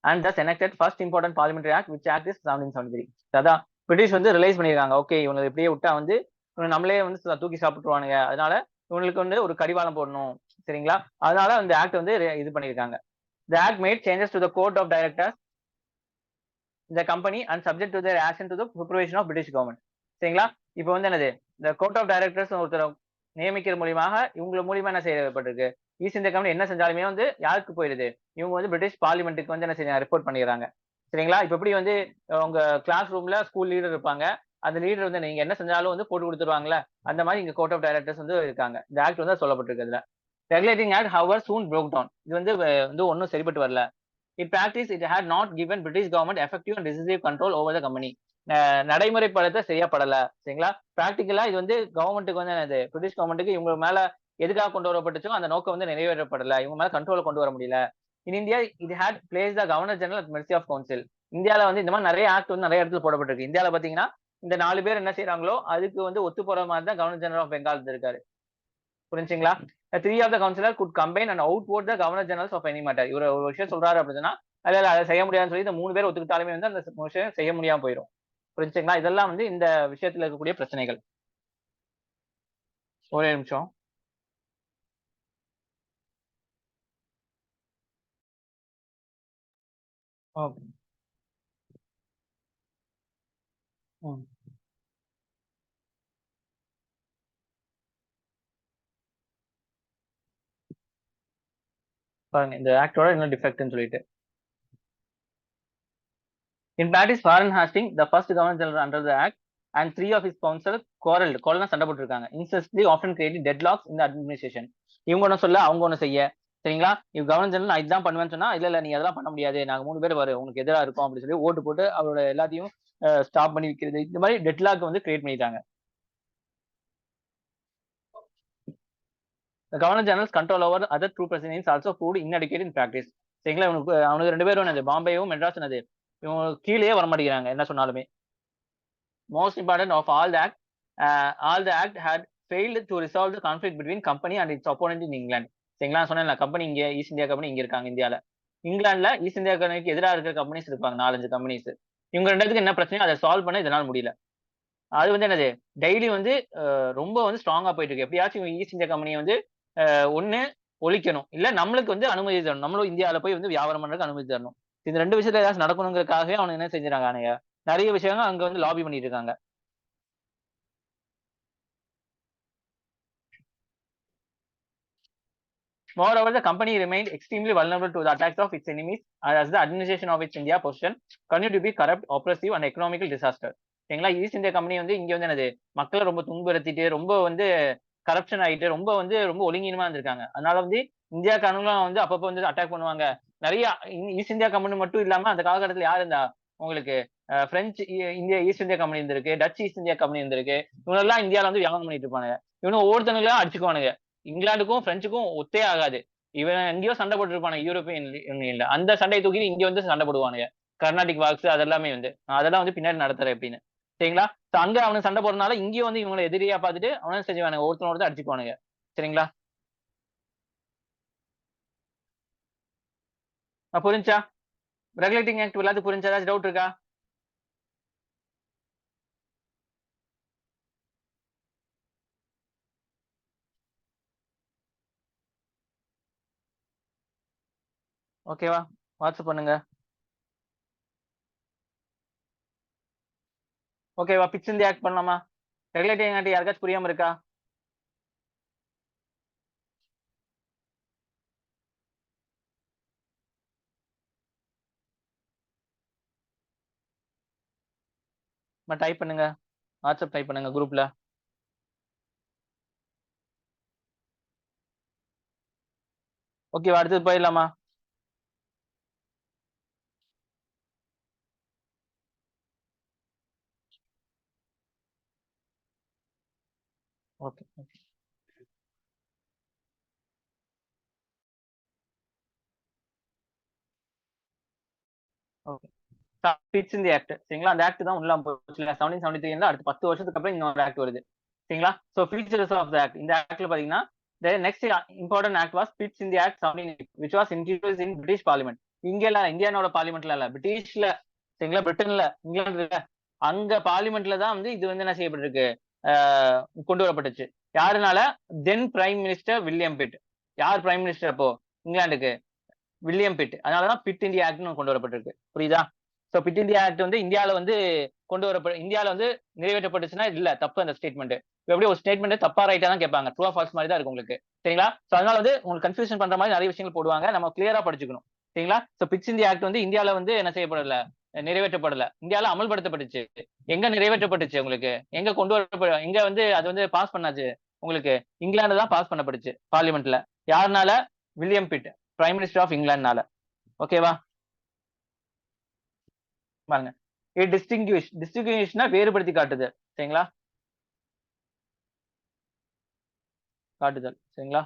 and thus enacted first important parliamentary act which act is 1773. அதான் பிரிட்டிஷ் வந்து ரிலைஸ் பண்ணிருக்காங்க. ஓகே இவங்க இப்படியே விட்டா வந்து இவங்க நம்மளே வந்து தூக்கி சாப்பிட்டுருவானுங்க. அதனால இவங்களுக்கு வந்து ஒரு கடிவாளம் போடணும். சரிங்களா? அதனால இந்த ஆக்ட் வந்து இது பண்ணிருக்காங்க. The act made changes to the code of directors இந்த company and subject to their action to the supervision of British government. சரிங்களா? இப்போ வந்து என்னது? இந்த கோர்ட் ஆஃப் டைரக்டர்ஸ் ஒருத்தர் நியமிக்கிற மூலியமாக இவங்க மூலியமா என்ன செய்யப்பட்டிருக்கு? ஈஸ்ட் இந்தியா கம்பெனி என்ன செஞ்சாலுமே வந்து யாருக்கு போயிருது? இவங்க வந்து பிரிட்டிஷ் பார்லிமெண்ட்டுக்கு வந்து என்ன செய்ய ரிப்போர்ட் பண்ணிடுறாங்க. சரிங்களா? இப்ப எப்படி வந்து உங்க கிளாஸ் ரூம்ல ஸ்கூல் லீடர் இருப்பாங்க. அந்த லீடர் வந்து நீங்க என்ன செஞ்சாலும் வந்து போட்டு கொடுத்துருவாங்கல்ல. அந்த மாதிரி இங்க கோர்ட் ஆஃப் டைரக்டர்ஸ் வந்து இருக்காங்க. இந்த ஆக்ட் வந்து சொல்லப்பட்டிருக்கு அதுல. ரெகுலேட்டிங் ஆக்ட் ஹவர் சூன் broke down. இது வந்து வந்து ஒன்னும் சரிப்பட்டு வரல. In practice, it had not given British government effective and decisive control over the company. நடைமுறைப்படுத்த செய்யப்படல. சரிங்களா? பிராக்டிகலா இது வந்து கவர்மெண்ட்டுக்கு வந்து என்னது? பிரிட்டிஷ் கவர்மெண்ட்டுக்கு இவங்க மேல எதுக்காக கொண்டு வரப்பட்டுச்சோ அந்த நோக்கம் வந்து நிறைவேற்றப்படல. இவங்க மேல கண்ட்ரோல கொண்டு வர முடியல. இன் இந்தியா இது had place the governor general at mercy of council. இந்தியால வந்து இந்த மாதிரி நிறைய ஆக்ட் வந்து நிறைய இடத்துல போடப்பட்டிருக்கு. இந்தியால பாத்தீங்கன்னா இந்த 4 பேர் என்ன செய்யறாங்களோ அதுக்கு வந்து ஒத்து போற மாதிரி தான் கவர்னர் ஜெனரல் ஆஃப் பெங்கால் இருக்காரு. புரிஞ்சுங்களா? Three of the councillor could combine and outvote the governor generals of any matter. இவர் ஒரு விஷயம் சொல்றாரு அப்படின்னா அதில் அதை செய்ய முடியாதுன்னு சொல்லி இந்த 3 பேர் ஒத்துக்கிட்டாலுமே வந்து அந்த விஷயம் செய்ய முடியாம போயிடும். புரிஞ்சுங்களா? இதெல்லாம் வந்து இந்த விஷயத்துல இருக்கக்கூடிய பிரச்சனைகள். ஒரே நிமிஷம். ஓகே. ம். பாருங்க இந்த ஆக்டோட என்ன டிஃபெக்ட்னு சொல்லிட்டு. In practice, Warren Hastings, the first Governor General under the Act, and three of his council quarreled. சண்டை போட்டுருக்காங்க. Incessantly, often creating deadlocks in the administration. இவங்க ஒண்ணு சொல்ல அவங்க ஒண்ணு செய்ய, சரிங்களா? இவங்க கவர்னர் ஜெனரல் நான் இதுதான் பண்ணுவேன்னு சொன்னா, இல்ல நீ அதெல்லாம் பண்ண முடியாது, நாங்க 3 பேர் வரும் உங்களுக்கு எதிராக இருக்கும் அப்படின்னு சொல்லி ஓட்டு போட்டு அவரோட எல்லாத்தையும் ஸ்டாப் பண்ணி வைக்கிறது. இந்த மாதிரி டெட்லாக் வந்து கிரியேட் பண்ணிட்டாங்க. The Governor General's control over other two presidents also proved inadequate in practice. சரிங்களா? அவனுக்கு 2 பேரும் என்னது பாம்பேயும் மெட்ராஸ் என்னது இவங்க கீழே வர மாட்டேங்கிறாங்க என்ன சொன்னாலுமே. Most important of all the act had failed to resolve the conflict between company and its opponent in England. சரிங்களா? சொன்னேன்ல கம்பெனி இங்க ஈஸ்ட் இந்தியா கம்பெனி இங்க இருக்காங்க இந்தியால. இங்கிலாந்துல ஈஸ்ட் இந்தியா கம்பெனிக்கு எதிராக இருக்கிற கம்பெனிஸ் இருப்பாங்க 4-5 கம்பெனிஸ். இவங்க ரெண்டுத்துக்கு என்ன பிரச்சனை அதை சால்வ் பண்ண இதனால முடியல. அது வந்து என்னது டெய்லி வந்து ரொம்ப வந்து ஸ்ட்ராங்கா போயிட்டு இருக்கு. எப்படியாச்சும் ஈஸ்ட் இந்தியா கம்பெனியை வந்து ஒண்ணு ஒழிக்கணும், இல்ல நம்மளுக்கு வந்து அனுமதி தரணும், நம்மளும் இந்தியாவில போய் வந்து வியாபாரம் பண்றதுக்கு அனுமதி தரணும். இந்த 2 விஷயத்துல ஏதாச்சும் நடக்கணுங்கிறதுக்காகவே அவனுக்கு என்ன செஞ்சிருக்காங்க, நிறைய விஷயங்கள் அங்க வந்து லாபி பண்ணிட்டு இருக்காங்க. Moreover, the company remained extremely vulnerable to the attacks of its enemies as the administration of its India position continued to be corrupt, oppressive and economical disaster. சரிங்களா? ஈஸ்ட் இந்தியா கம்பெனி வந்து இங்க வந்து என்னது மக்களை ரொம்ப துன்புறுத்திட்டு ரொம்ப வந்து கரப்ஷன் ஆயிட்டு ரொம்ப ஒழுங்கீனமா இருந்திருக்காங்க. அதனால வந்து இந்தியாக்காரங்களும் வந்து அப்பப்போ வந்து அட்டாக் பண்ணுவாங்க. நிறைய ஈஸ்ட் இந்தியா கம்பெனி மட்டும் இல்லாம அந்த காலகட்டத்தில் யார் இருந்தா உங்களுக்கு French India East India Company இருந்திருக்கு, டச் ஈஸ்ட் இந்தியா கம்பெனி இருந்திருக்கு. இவங்க எல்லாம் இந்தியாவில வந்து வியாபாரம் பண்ணிட்டு இருப்பானுங்க. இவனு ஒவ்வொருத்தவங்களும் அடிச்சுக்குவானுங்க. இங்கிலாந்துக்கும் பிரெஞ்சுக்கும் ஒத்தே ஆகாது. இவன் எங்கேயோ சண்டை போட்டு இருப்பானு யூரோப்பியன் யூனியன்ல, அந்த சண்டையை தூக்கி இங்க வந்து சண்டை போடுவானுங்க. கர்நாடிக் வாக்ஸ் அதெல்லாமே வந்து அதெல்லாம் வந்து பின்னாடி நடத்துற எப்படின்னு சரிங்களா? அங்க அவனுக்கு சண்டை போடுறதுனால இங்கேயும் வந்து இவங்களை எதிரியா பார்த்துட்டு அவனும் செஞ்சுவானுங்க, ஒருத்தர் அடிச்சுக்குவானுங்க. சரிங்களா? புரிஞ்சா? ரெகுலேட்டிங் ஆக்ட் எல்லாத்துக்கும் புரிஞ்சா? ஏதாச்சும் டவுட் இருக்கா? ஓகேவா? வாட்ஸ்அப் பண்ணுங்க. ஓகேவா? பிட்ச் இந்த ஆக்ட் பண்ணலாமா? ரெகுலேட்டிங் ஆக்ட் யாருக்காச்சும் புரியாம இருக்கா? டைப் பண்ணுங்க, வாட்ஸ்அப் டைப் பண்ணுங்க குரூப்ல. ஓகேவா? அடுத்தது போயிடலாமா? ஓகே. ஓகே. பிட்ச் இந்த ஆக்ட் சரிங்களா? அந்த ஆக்ட் தான் உள்ள போச்சு 1773 அடுத்து 10 வருஷத்துக்கு அப்புறம் இன்னொரு ஆக்ட் வருது சரிங்களா? So features of the act, இந்த ஆக்ட்ல பாத்தீங்கன்னா the next important act was Pitt's in the Act 1780, which was introduced in British Parliament. இங்கல இந்தியானோட பார்லிமெண்ட்ல இல்ல, பிரிட்டிஷ்ல சரிங்களா? பிரிட்டன்ல இங்கிலாந்துல அங்க பார்லிமெண்ட்ல தான் வந்து இது வந்து என்ன செய்யப்பட்டிருக்கு, கொண்டு வரப்பட்டுச்சு. யாருனால? தென் பிரைம் மினிஸ்டர் வில்லியம் பிட். யார் பிரைம் மினிஸ்டர் அப்போ இங்கிலாந்துக்கு? William bit. அதனாலதான் பிட் இந்தியா ஆக்ட்னு கொண்டு வரப்பட்டிருக்கு. புரியுதா? சோ பிட் இந்தியா ஆக்ட் வந்து இந்தியாவில வந்து இந்தியாவில வந்து நிறைவேற்றப்பட்டுச்சுன்னா இல்ல தப்பு அந்த ஸ்டேட்மெண்ட். எப்படி ஒரு ஸ்டேட்மெண்ட் தப்பா ரைட்டா தான் கேட்பாங்க, ட்ரூ ஃபால்ஸ் மாதிரி தான் இருக்கும் உங்களுக்கு சரிங்களா? சோ அதனால வந்து உங்களுக்கு கன்ஃபியூஷன் பண்ற மாதிரி நிறைய விஷயங்கள் போடுவாங்க, நம்ம கிளியரா படிச்சுக்கணும் சரிங்களா? சோ பிட்ஸ் இந்தியா ஆக்ட் வந்து இந்தியாவில வந்து என்ன செய்யப்படல, நிறைவேற்றப்படல. இந்தியாவில அமல்படுத்தப்பட்டுச்சு. எங்க நிறைவேற்றப்பட்டுச்சு உங்களுக்கு, எங்க கொண்டு வர எங்க வந்து அது வந்து பாஸ் பண்ணாச்சு உங்களுக்கு, இங்கிலாந்து தான் பாஸ் பண்ணப்பட்டுச்சு பார்லிமெண்ட்ல. யாருனால? William Pitt, prime minister of இங்கிலாந்துனால. ஓகேவா? பாருங்க, டிஸ்டிங்விஷ்னா வேறுபடுத்தி காட்டுதல் சரிங்களா? காட்டுதல் சரிங்களா?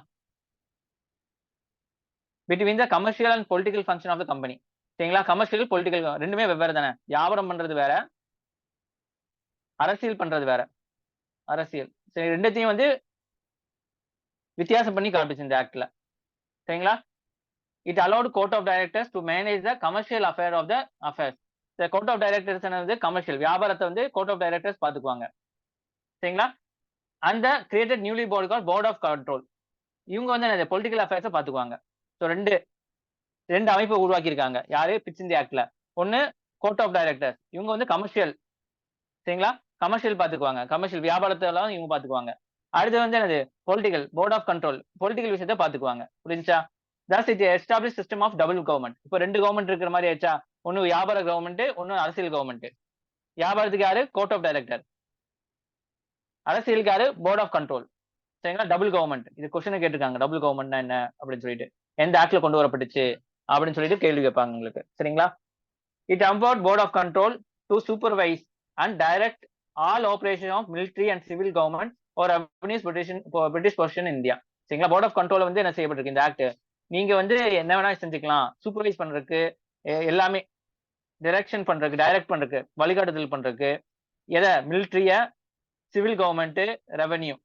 Between the commercial and political function of the company சரிங்களா? கமர்ஷியல் பொலிட்டிக்கல் ரெண்டுமே வெவ்வேறு தானே. வியாபாரம் பண்றது வேற, அரசியல் பண்றது வேற. அரசியல் சரி, ரெண்டுத்தையும் வந்து வித்தியாசம் பண்ணி காட்டுச்சு இந்த ஆக்ட்ல சரிங்களா? It allowed court of directors to manage the commercial affair of the affairs. Court of directors வந்து கமர்ஷியல் வியாபாரத்தை வந்து கோர்ட் ஆஃப் டைரக்டர்ஸ் பாத்துக்குவாங்க சரிங்களா? அந்த created newly board of control, இவங்க வந்து பொலிட்டிக்கல் அஃபேர்ஸை பாத்துக்குவாங்க. ஸோ ரெண்டு அமைப்பை உருவாக்கி இருக்காங்க யாரு? பிட்ஸ் இந்தியா ஆக்ட்ல. ஒன்னு கோர்ட் ஆஃப் டைரக்டர்ஸ், இவங்க வந்து கமர்ஷியல் சரிங்களா? கமர்ஷியல் பாத்துக்குவாங்க, கமர்ஷியல் வியாபாரத்தை எல்லாம் இவங்க பாத்துக்குவாங்க. அடுத்து வந்து என்னது? Political board of control, political விஷயத்த பாத்துக்குவாங்க. புரிஞ்சா? thus it established system of double government. இப்போ ரெண்டு கவர்மெண்ட் இருக்கிற மாதிரி ஆச்சா, ஒன்னு வியாபார கவர்மெண்ட், ஒன்னு அரசியல் கவர்மெண்ட். வியாபாரத்துக்கு யாரு? Court of director. அரசியலுக்கு யாரு? Board of control. சரிங்களா? Double government. இது கொஸ்டின் கேட்டிருக்காங்க, டபுள் கவர்மெண்ட்னா என்ன அப்படின்னு சொல்லிட்டு, எந்த ஆக்ட்ல கொண்டு வரப்பட்டுச்சு அப்படின்னு சொல்லிட்டு கேள்வி கேட்பாங்க உங்களுக்கு. சரிங்களா? It empowered board of control to supervise and direct all operation of military and civil government or revenues British possession in India. சரிங்களா? போர்ட் ஆஃப் கண்ட்ரோல் வந்து என்ன செய்யப்பட்டிருக்கு இந்த ஆக்ட், நீங்க வந்து என்ன வேணா செஞ்சுக்கலாம், சூப்பர்வைஸ் பண்றதுக்கு, எல்லாமே டைரக்ஷன் பண்றதுக்கு, டைரக்ட் பண்றதுக்கு, வழிகாட்டுதல் பண்றதுக்கு, எதை? மிலிட்ரிய, சிவில் கவர்மெண்ட், ரெவன்யூ.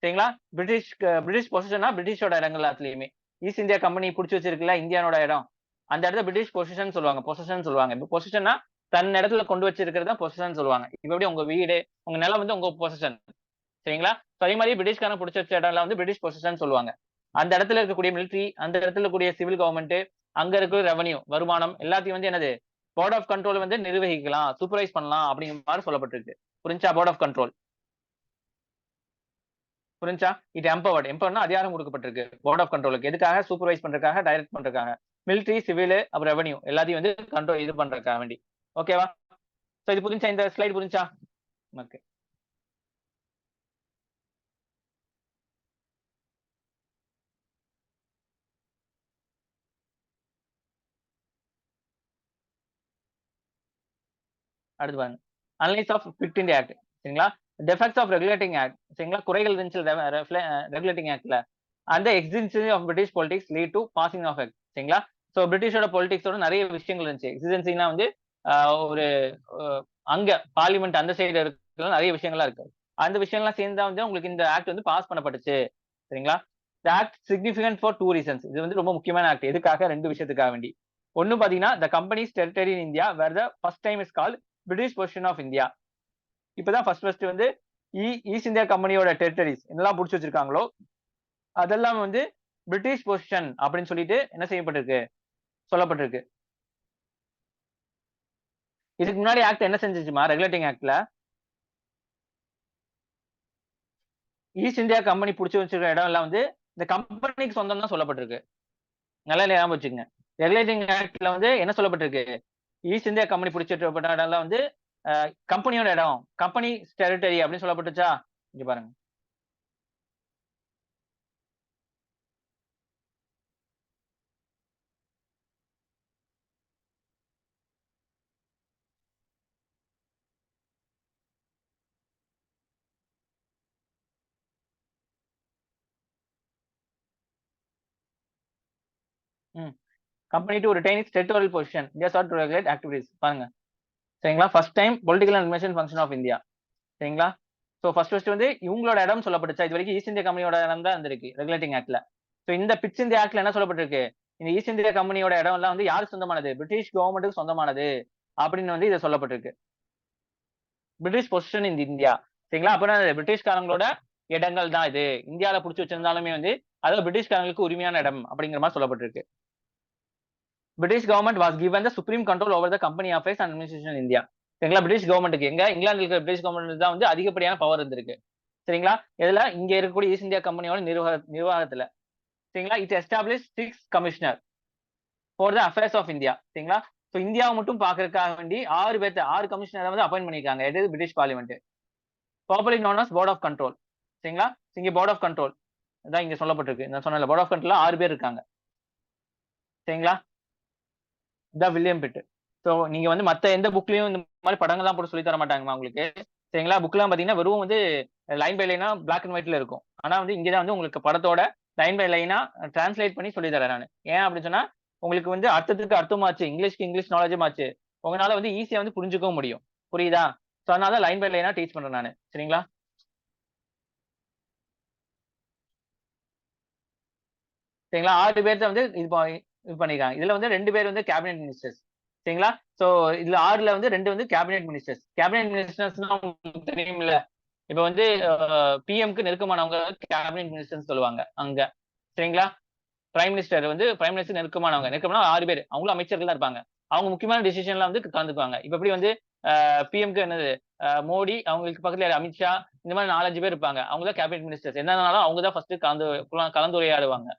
சரிங்களா? பிரிட்டிஷ் பொசிஷனா பிரிட்டிஷோட இடங்கள் எல்லாத்துலயுமே. ஈஸ்ட் இந்தியா கம்பெனி புடிச்சு வச்சிருக்குல்ல இந்தியானோட இடம், அந்த இடத்துல பிரிட்டிஷ் பொசிஷன் சொல்லுவாங்க. பொசிஷன் சொல்லுவாங்க. இப்போ பொசிஷன்னா தன் இடத்துல கொண்டு வச்சிருக்கிறதா பொசிஷன் சொல்லுவாங்க. இப்ப எப்படி உங்க வீடு, உங்க நிலம் வந்து உங்க பொசிஷன். சரிங்களா? அதே மாதிரி பிரிட்டிஷ்காரன் பிடிச்ச வச்ச இடம்லாம் வந்து பிரிட்டிஷ் பொசிஷன் சொல்லுவாங்க. அந்த இடத்துல இருக்கக்கூடிய மிலிட்ரி, அந்த இடத்துல இருக்கக்கூடிய சிவில் கவர்மெண்ட், அங்க இருக்கிற ரெவன்யூ, வருமானம் எல்லாத்தையும் வந்து என்னது? போர்ட் ஆஃப் கண்ட்ரோல் வந்து நிர்வகிக்கலாம், சூப்பர்வைஸ் பண்ணலாம் அப்படிங்கிற மாதிரி சொல்லப்பட்டிருக்கு. புரிஞ்சா? போர்ட் ஆஃப் கண்ட்ரோல் புரிஞ்சா? இட் எம்பவர்ட்னா அதிகாரம் கொடுக்கப்பட்டிருக்கு போர்ட் ஆஃப் கண்ட்ரோலுக்கு. எதுக்காக? சூப்பர்வைஸ் பண்றதுக்காக, டைரக்ட் பண்றதுக்காக. மிலிட்ரி, சிவில், அப்புறம் ரெவன்யூ எல்லாத்தையும் வந்து கண்ட்ரோல் இது பண்றதுக்காக வேண்டி. ஓகேவா? சோ இது புரிஞ்சா? இந்த ஸ்லைட் புரிஞ்சா? ஓகே. அடுத்து பாருங்க, analyse of Pitt India act. சரிங்களா? Defects of regulating act. சரிங்களா? குறைகள் இருந்துச்சு ரெகுலேட்டிங் ஆக்ட்ல. அந்த existence of British politics lead to passing of act. சரிங்களா? சோ பிரிட்டிஷோட பொலிட்டிக்ஸோட நிறைய விஷயங்கள் இருந்துச்சு. எக்ஸிஸ்டன்சினா வந்து ஒரு அங்க பார்லிமெண்ட் அந்த சைடு இருக்கிற நிறைய விஷயங்கள்லாம் இருக்கு. அந்த விஷயங்கள்லாம் சேர்ந்தா வந்து உங்களுக்கு இந்த ஆக்ட் வந்து பாஸ் பண்ணப்பட்டுச்சு. சரிங்களா? The act significant for two reasons. இது வந்து ரொம்ப முக்கியமான ஆக்ட். எதுக்காக? ரெண்டு விஷயத்துக்காக வேண்டி. ஒன்னு பாத்தீங்கன்னா, the companies territory in India where the first time is called British position of India. இப்பதான் ஃபர்ஸ்ட் வந்து ஈஸ்ட் இந்தியா கம்பெனியோட டெரிட்டரிஸ் என்னெல்லாம் புடிச்சு வச்சிருக்காங்களோ அதெல்லாம் வந்து பிரிட்டிஷ் பொசிஷன் அப்படின்னு சொல்லிட்டு என்ன செய்யப்பட்டிருக்கு? சொல்லப்பட்டிருக்கு. இதுக்கு முன்னாடி ஆக்ட் என்ன செஞ்சுச்சுமா? ரெகுலேட்டிங் ஆக்ட்ல ஈஸ்ட் இந்தியா கம்பெனி புடிச்சு வச்சிருக்க இடம் எல்லாம் வந்து இந்த கம்பெனிக்கு சொந்தம் தான் சொல்லப்பட்டிருக்கு. நல்லா ஞாபகம் வச்சுக்கங்க. ரெகுலேட்டிங் ஆக்ட்ல வந்து என்ன சொல்லப்பட்டிருக்கு? ஈஸ்ட் இந்தியா கம்பெனி பிடிச்சிட்டு இடம் எல்லாம் வந்து கம்பெனியோட இடம், கம்பெனி டெரிட்டரி அப்படின்னு சொல்லப்பட்டுச்சா? இங்க பாருங்க. Company to retain its territorial position India sought to regulate activities. பாருங்க. சரிங்களா? First time political and administration function of India. சரிங்களா? சோ ஃபர்ஸ்ட் வந்து இவங்களோட இடம் சொல்லப்பட்டுச்சா? இது வரைக்கும் ஈஸ்ட் இந்தியா கம்பெனியோட இடம் தான் இருந்திருக்கு ரெகுலேட்டிங் ஆக்ட்ல. சோ இந்த பிட்ஸ் இந்தியா ஆக்ட்ல என்ன சொல்லப்பட்டிருக்கு? இந்த ஈஸ்ட் இந்தியா கம்பெனியோட இடம் எல்லாம் வந்து யாருக்கு சொந்தமானது? பிரிட்டிஷ் கவர்மெண்ட்டுக்கு சொந்தமானது அப்படின்னு வந்து இதை சொல்லப்பட்டிருக்கு. British position in India. சரிங்களா? அப்புறம் பிரிட்டிஷ்காரங்களோட இடங்கள் தான் இது. இந்தியாவில புடிச்சு வச்சிருந்தாலுமே வந்து அதாவது பிரிட்டிஷ்காரங்களுக்கு உரிமையான இடம் அப்படிங்கிற மாதிரி சொல்லப்பட்டிருக்கு. British government was given the supreme control over the company affairs and administration India. சரிங்களா? பிரிட்டிஷ் கவர்மெண்ட்டுக்கு எங்க இங்கிலாந்து இருக்கிற பிரிட்டிஷ் கவர்மெண்ட் தான் வந்து அதிகப்படியான பவர் இருந்திருக்கு. சரிங்களா? இதுல இங்க இருக்கக்கூடிய ஈஸ்ட் இந்தியா கம்பெனியோட நிர்வாகத்துல. சரிங்களா? It establish 6 commissioner for the affairs of India. சரிங்களா? சோ இந்தியாவை மட்டும் பாக்குறதுக்காக வேண்டி 6 கமிஷனரை வந்து அப்பாயிண்ட் பண்ணிருக்காங்க. எது? British parliament. Popularly known as board of control. சரிங்களா? இங்க போர்ட் ஆஃப் கண்ட்ரோல் தான் இங்க சொல்லப்பட்டிருக்கு. நான் சொன்னல போர்ட் ஆஃப் கண்ட்ரோல் 6 பேர் இருக்காங்க. சரிங்களா? இதான் வில்லியம் பிட். சோ நீங்க வந்து மத்த எந்த புக்லயும் இந்த மாதிரி படங்கள்லாம் போட்டு சொல்லி தர மாட்டாங்கம்மா உங்களுக்கு. சரிங்களா? புக்லாம் பாத்தீங்கன்னா வெறும் வந்து லைன் பை லைனா பிளாக் அண்ட் ஒயிட்ல இருக்கும். ஆனா வந்து இங்கதான் வந்து உங்களுக்கு படத்தோட லைன் பை லைனா டிரான்ஸ்லேட் பண்ணி சொல்லி தரேன் நான். ஏன் அப்படின்னு சொன்னா உங்களுக்கு வந்து அர்த்தத்துக்கு அர்த்தமாச்சு, இங்கிலீஷ்க்கு இங்கிலீஷ் நாலேஜும் ஆச்சு. உங்களால வந்து ஈஸியா வந்து புரிஞ்சுக்கவும் முடியும். புரியுதா? சோ அதனால லைன் பை லைனா டீச் பண்றேன் நானு. சரிங்களா? சரிங்களா? 6 பேர்த்த வந்து இது பண்ணிருக்காங்க. இதுல வந்து 2 பேர் வந்து கேபினெட் மினிஸ்டர்ஸ். சரிங்களா? சோ இதுல 6ல வந்து 2 வந்து கேபினெட் மினிஸ்டர்ஸ். கேபினெட் மினிஸ்டர்ஸ்னா உங்களுக்கு தெரியும்ல. இப்ப வந்து பிஎம்க்கு நெருக்கமானவங்க கேபினெட் மினிஸ்டர்ஸ் சொல்லுவாங்க அங்க. சரிங்களா? பிரைம் மினிஸ்டர் வந்து பிரைம் மினிஸ்டர் நெருக்கமானவங்க. நெருக்கமான 6 பேர். அவங்களும் அமைச்சர்கள் தான் இருப்பாங்க. அவங்க முக்கியமான டிசிஷன்லாம் வந்து கலந்துக்குவாங்க. இப்ப எப்படி வந்து பிஎம்க்கு என்னது மோடி, அவங்களுக்கு பக்கத்துல யாரு? அமித்ஷா, இந்த மாதிரி 4, 5 பேர் இருப்பாங்க. அவங்க தான் கேபினெட் மினிஸ்டர்ஸ். என்னன்னாலும் அவங்க தான் ஃபர்ஸ்ட் கலந்துரையாடுவாங்க.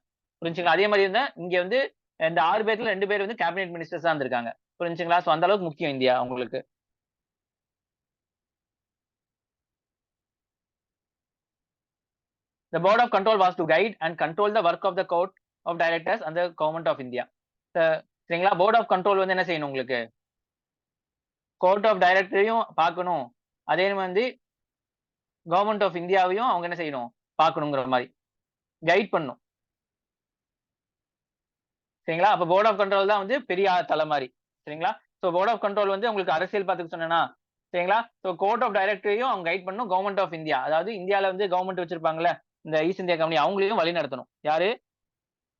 புரிஞ்சுங்களா? அதே மாதிரி இருந்தா இங்க வந்து இந்த 6 பேர்ல 2 பேர் வந்து கேபினெட் மினிஸ்டர்ஸா இருந்திருக்காங்க. புரிஞ்சுங்களா? சோ அந்த அளவுக்கு முக்கியம் இந்தியா உங்களுக்கு. The board of control was to guide and control the work of the court of directors and the government of India. சரிங்களா? போர்ட் ஆஃப் கண்ட்ரோல் வந்து என்ன செய்யணும் உங்களுக்கு? கோர்ட் ஆஃப் டைரக்டரையும் பார்க்கணும். அதே வந்து கவர்மெண்ட் ஆஃப் இந்தியாவையும் அவங்க என்ன செய்யணும்? பார்க்கணுங்கிற மாதிரி கைட் பண்ணும். சரிங்களா? அப்ப போர்ட் ஆஃப் கண்ட்ரோல் தான் வந்து பெரிய தலை மாதிரி. சரிங்களா? சோ போர்ட் ஆஃப் கண்ட்ரோல் வந்து உங்களுக்கு அரசியல் பார்த்துக்க சொன்னேன்னா, சரிங்களா? சோ கோர்ட் ஆஃப் டைரக்டரையும் அவங்க கைட் பண்ணணும். கவர்மெண்ட் ஆஃப் இந்தியா, அதாவது இந்தியால வந்து கவர்மெண்ட் வச்சிருப்பாங்கல்ல, இந்த ஈஸ்ட் இந்தியா கம்பெனி, அவங்களையும் வழி நடத்தணும். யாரு?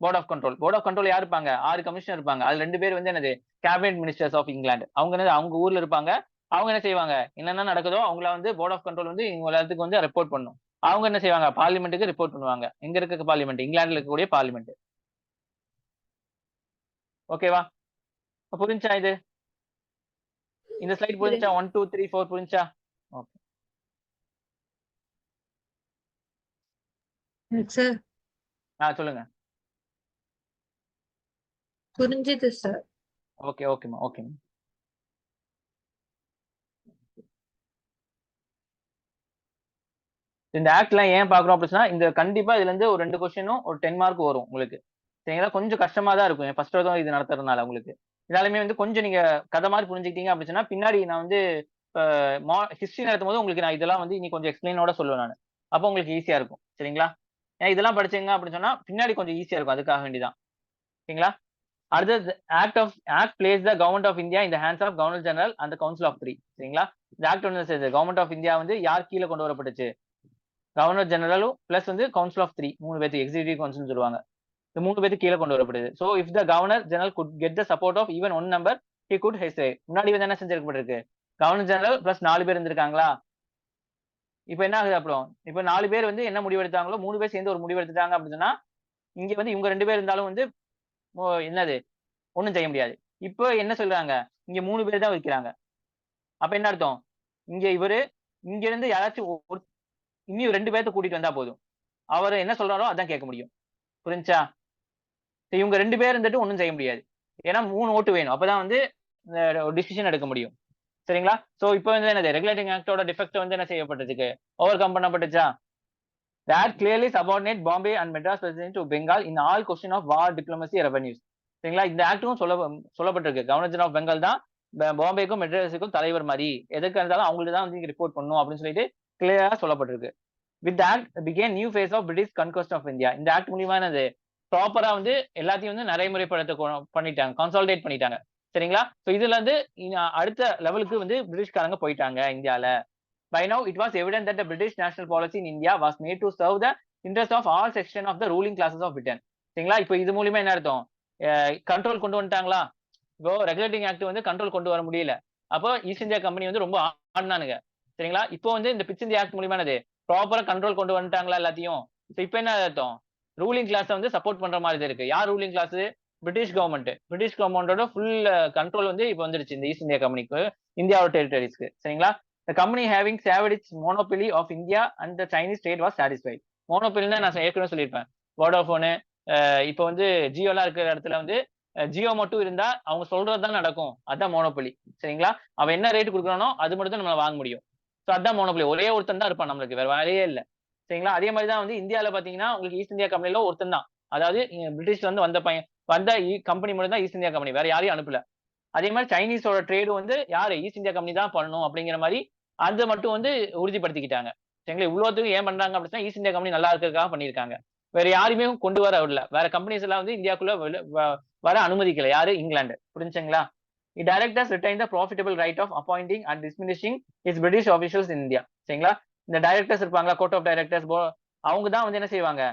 Board of control. Board of control யார் இருப்பாங்க? 6 கமிஷனர் இருப்பாங்க. அதுல 2 பேர் வந்து என்னது? Cabinet ministers of England. அவங்க என்னது? அவங்க ஊர்ல இருப்பாங்க. அவங்க என்ன செய்வாங்க? என்னென்ன நடக்குதோ அவங்கள வந்து போர்ட் ஆஃப் கண்ட்ரோல் வந்து இவங்க எல்லாத்துக்கும் வந்து ரிப்போர்ட் பண்ணும். அவங்க என்ன செய்வாங்க? பார்லிமெண்ட்டுக்கு ரிப்போர்ட் பண்ணுவாங்க. எங்க இருக்க பார்லிமெண்ட்? இங்கிலாந்துல இருக்கக்கூடிய பார்லிமெண்ட். ஓகேவா? புரிஞ்சா இது? இந்த ஸ்லைட் புரிஞ்சா? 1 2 3 4 புரிஞ்சா? Okay sir. சொல்லுங்க. புரிஞ்சுது சார். ஓகே ஓகேமா ஓகேமா. இந்த ஆக்ட்லாம் ஏன் பாக்குறோம் அப்படின்னா, இந்த கண்டிப்பா இதுல இருந்து ஒரு 2 கொஸ்டினும் ஒரு 10 மார்க் வரும் உங்களுக்கு. சரிங்களா? கொஞ்சம் கஷ்டமா தான் இருக்கும். ஃபர்ஸ்ட் தடவை இது நடத்துறதுனால உங்களுக்கு. இதாலுமே வந்து கொஞ்சம் நீங்க கதை மாதிரி புரிஞ்சுக்கிட்டீங்க அப்படின்னு சொன்னா, பின்னாடி நான் வந்து ஹிஸ்டரி நடத்தும்போது உங்களுக்கு நான் இதெல்லாம் வந்து இனி கொஞ்சம் எக்ஸ்பிளைனோட சொல்லுவேன் நானு. அப்போ உங்களுக்கு ஈஸியா இருக்கும். சரிங்களா? ஏன்னா இதெல்லாம் படிச்சீங்க அப்படின்னு சொன்னா, பின்னாடி கொஞ்சம் ஈஸியா இருக்கும். அதுக்காக வேண்டிதான். சரிங்களா? அடுத்தது act place the government of India in the hands of governor general and council of 3. சரிங்களா? இந்த ஆக்ட் வந்து கவர்மெண்ட் ஆஃப் இந்தியா வந்து யார் கீழே கொண்டு வரப்பட்டுச்சு? கவர்னர் ஜெனரலும் பிளஸ் வந்து கவுன்சில் ஆஃப் 3, 3 பேருக்கு எக்ஸிகியூட்டிவ் கவுன்சில் சொல்லுவாங்க. இந்த 3 பேருக்கு கீழே கொண்டு வரப்படுது. So if the governor general could get the support of even one member, he could haste. முன்னாடி வந்து என்ன செஞ்சிருக்கப்பட்டிருக்கு? கவர்னர் ஜெனரல் பிளஸ் 4 பேர் இருந்திருக்காங்களா? இப்ப என்ன ஆகுது அப்புறம்? இப்ப 4 பேர் வந்து என்ன முடிவெடுத்தாங்களோ 3 பேர் சேர்ந்து ஒரு முடிவு எடுத்துட்டாங்க அப்படின்னு சொன்னா, இங்க வந்து இவங்க 2 பேர் இருந்தாலும் வந்து என்னது? ஒண்ணும் செய்ய முடியாது. இப்போ என்ன சொல்றாங்க? இங்க 3 பேர் தான் வைக்கிறாங்க. அப்ப என்ன அர்த்தம்? இங்க இவரு, இங்க இருந்து யாராச்சும் இன்னும் 2 பேர்த்த கூட்டிட்டு வந்தா போதும். அவரு என்ன சொல்றாரோ அதான் கேட்க முடியும். புரிஞ்சா? இவங்க 2 பேர் இருந்துட்டு ஒண்ணும் செய்ய முடியாது. ஏன்னா 3 ஓட்டு வேணும். அப்பதான் வந்து டிசிஷன் எடுக்க முடியும். சரிங்களா? சோ இப்போ வந்து என்னது? ரெகுலேட்டிங் ஆக்டோட டிஃபெக்ட் வந்து என்ன செய்யப்பட்டிருக்கு? ஓவர் கம் பண்ணப்பட்டுச்சா? That clearly subordinate Bombay and Madras Presidency to Bengal in all question of war, diplomacy, revenues. சரிங்களா? இந்த ஆக்டும் சொல்லப்பட்டிருக்கு. கவர்னர் ஜெனரல் ஆஃப் பெங்கால் தான் பாம்பேக்கும் மெட்ராஸுக்கும் தலைவர் மாதிரி. எதுக்கு இருந்தாலும் அவங்களுக்கு தான் வந்து ரிப்போர்ட் பண்ணணும் அப்படின்னு சொல்லிட்டு கிளியரா சொல்லப்பட்டிருக்கு. With act began new phase of British conquest of India. இந்த ஆக்ட் மூலியமா என்னது? ப்ராப்பரா வந்து எல்லாத்தையும் வந்து நடைமுறைப்படுத்த பண்ணிட்டாங்க, கன்சாலிடேட் பண்ணிட்டாங்க. சரிங்களா? சோ இதுல இருந்து அடுத்த லெவலுக்கு வந்து பிரிட்டிஷ்காரங்க போயிட்டாங்க இந்தியால. By now, it was evident that the British national policy in India was made to serve the interest of all section of the ruling classes of Britain. சரிங்களா? இப்போ இது மூலியமா என்ன அர்த்தம்? கண்ட்ரோல் கொண்டு வந்துட்டாங்களா? இப்போ ரெகுலேட்டிங் ஆக்ட் வந்து கண்ட்ரோல் கொண்டு வர முடியல. அப்போ ஈஸ்ட் இந்தியா கம்பெனி வந்து ரொம்ப ஆடினானுங்க. சரிங்களா? இப்போ வந்து இந்த பிட்ஸ் இந்தியா ஆக்ட் மூலியமா என்னது? ப்ராப்பரா கண்ட்ரோல் கொண்டு வந்துட்டாங்களா எல்லாத்தையும்? இப்போ என்ன அர்த்தம்? ரூலிங் கிளாஸ் வந்து சப்போர்ட் பண்ற மாதிரி இருக்கு. யார் ruling class? British government. British கவர்மெண்டோட ஃபுல் கண்ட்ரோல் வந்து இப்போ வந்துருச்சு இந்த ஈஸ்ட் இந்தியா கம்பெனிக்கு, இந்தியாவோட டெரிட்டரிஸ்க்கு. சரிங்களா? The company having saved its monopoly of India and the Chinese trade was satisfied. மோனோபிலின்னு நான் ஏற்கனவே சொல்லியிருப்பேன். வோடாஃபோனு, இப்போ வந்து ஜியோலாம் இருக்கிற இடத்துல வந்து ஜியோ மட்டும் இருந்தா அவங்க சொல்றதுதான் நடக்கும். அதான் மோனோபொலி. சரிங்களா? அவன் என்ன ரேட் கொடுக்குறானோ அது மட்டும் தான் நம்மளால வாங்க முடியும். சோ அதான் மோனோபொலி. ஒரே ஒருத்தன் தான் இருப்பான் நம்மளுக்கு, வேற வேலையே இல்ல. சரிங்களா? அதே மாதிரி தான் வந்து இந்தியால பாத்தீங்கன்னா உங்களுக்கு ஈஸ்ட் இந்தியா கம்பெனில ஒருத்தன் தான். அதாவது பிரிட்டிஷ்ல வந்து வந்த கம்பெனி மட்டும் தான் ஈஸ்ட் இந்தியா கம்பெனி, வேற யாரையும் அனுப்பல. அதே மாதிரி சைனீஸோட ட்ரேடு வந்து யாரு? ஈஸ்ட் இந்தியா கம்பெனி தான் பண்ணணும் அப்படிங்கிற மாதிரி அது மட்டும் வந்து உறுதிப்படுத்திக்கிட்டாங்க. சரிங்களா? இவ்வளவுத்துக்கும் ஏன் பண்றாங்க அப்படின்னா ஈஸ்ட் இந்தியா கம்பெனி நல்லா இருக்கிறதுக்காக பண்ணியிருக்காங்க. வேற யாருமே கொண்டு வர விடல. வேற கம்பெனிஸ் எல்லாம் வந்து இந்தியாக்குள்ள வர அனுமதிக்கல. யாரு? இங்கிலாந்து. புரிஞ்சுங்களா? Directors retain the profitable right of appointing and dismissing is British officials in India. சரிங்களா? இந்த டைரக்டர்ஸ் இருப்பாங்களா, கோர்ட் ஆஃப் டைரக்டர்ஸ், அவங்க தான் வந்து என்ன செய்வாங்க?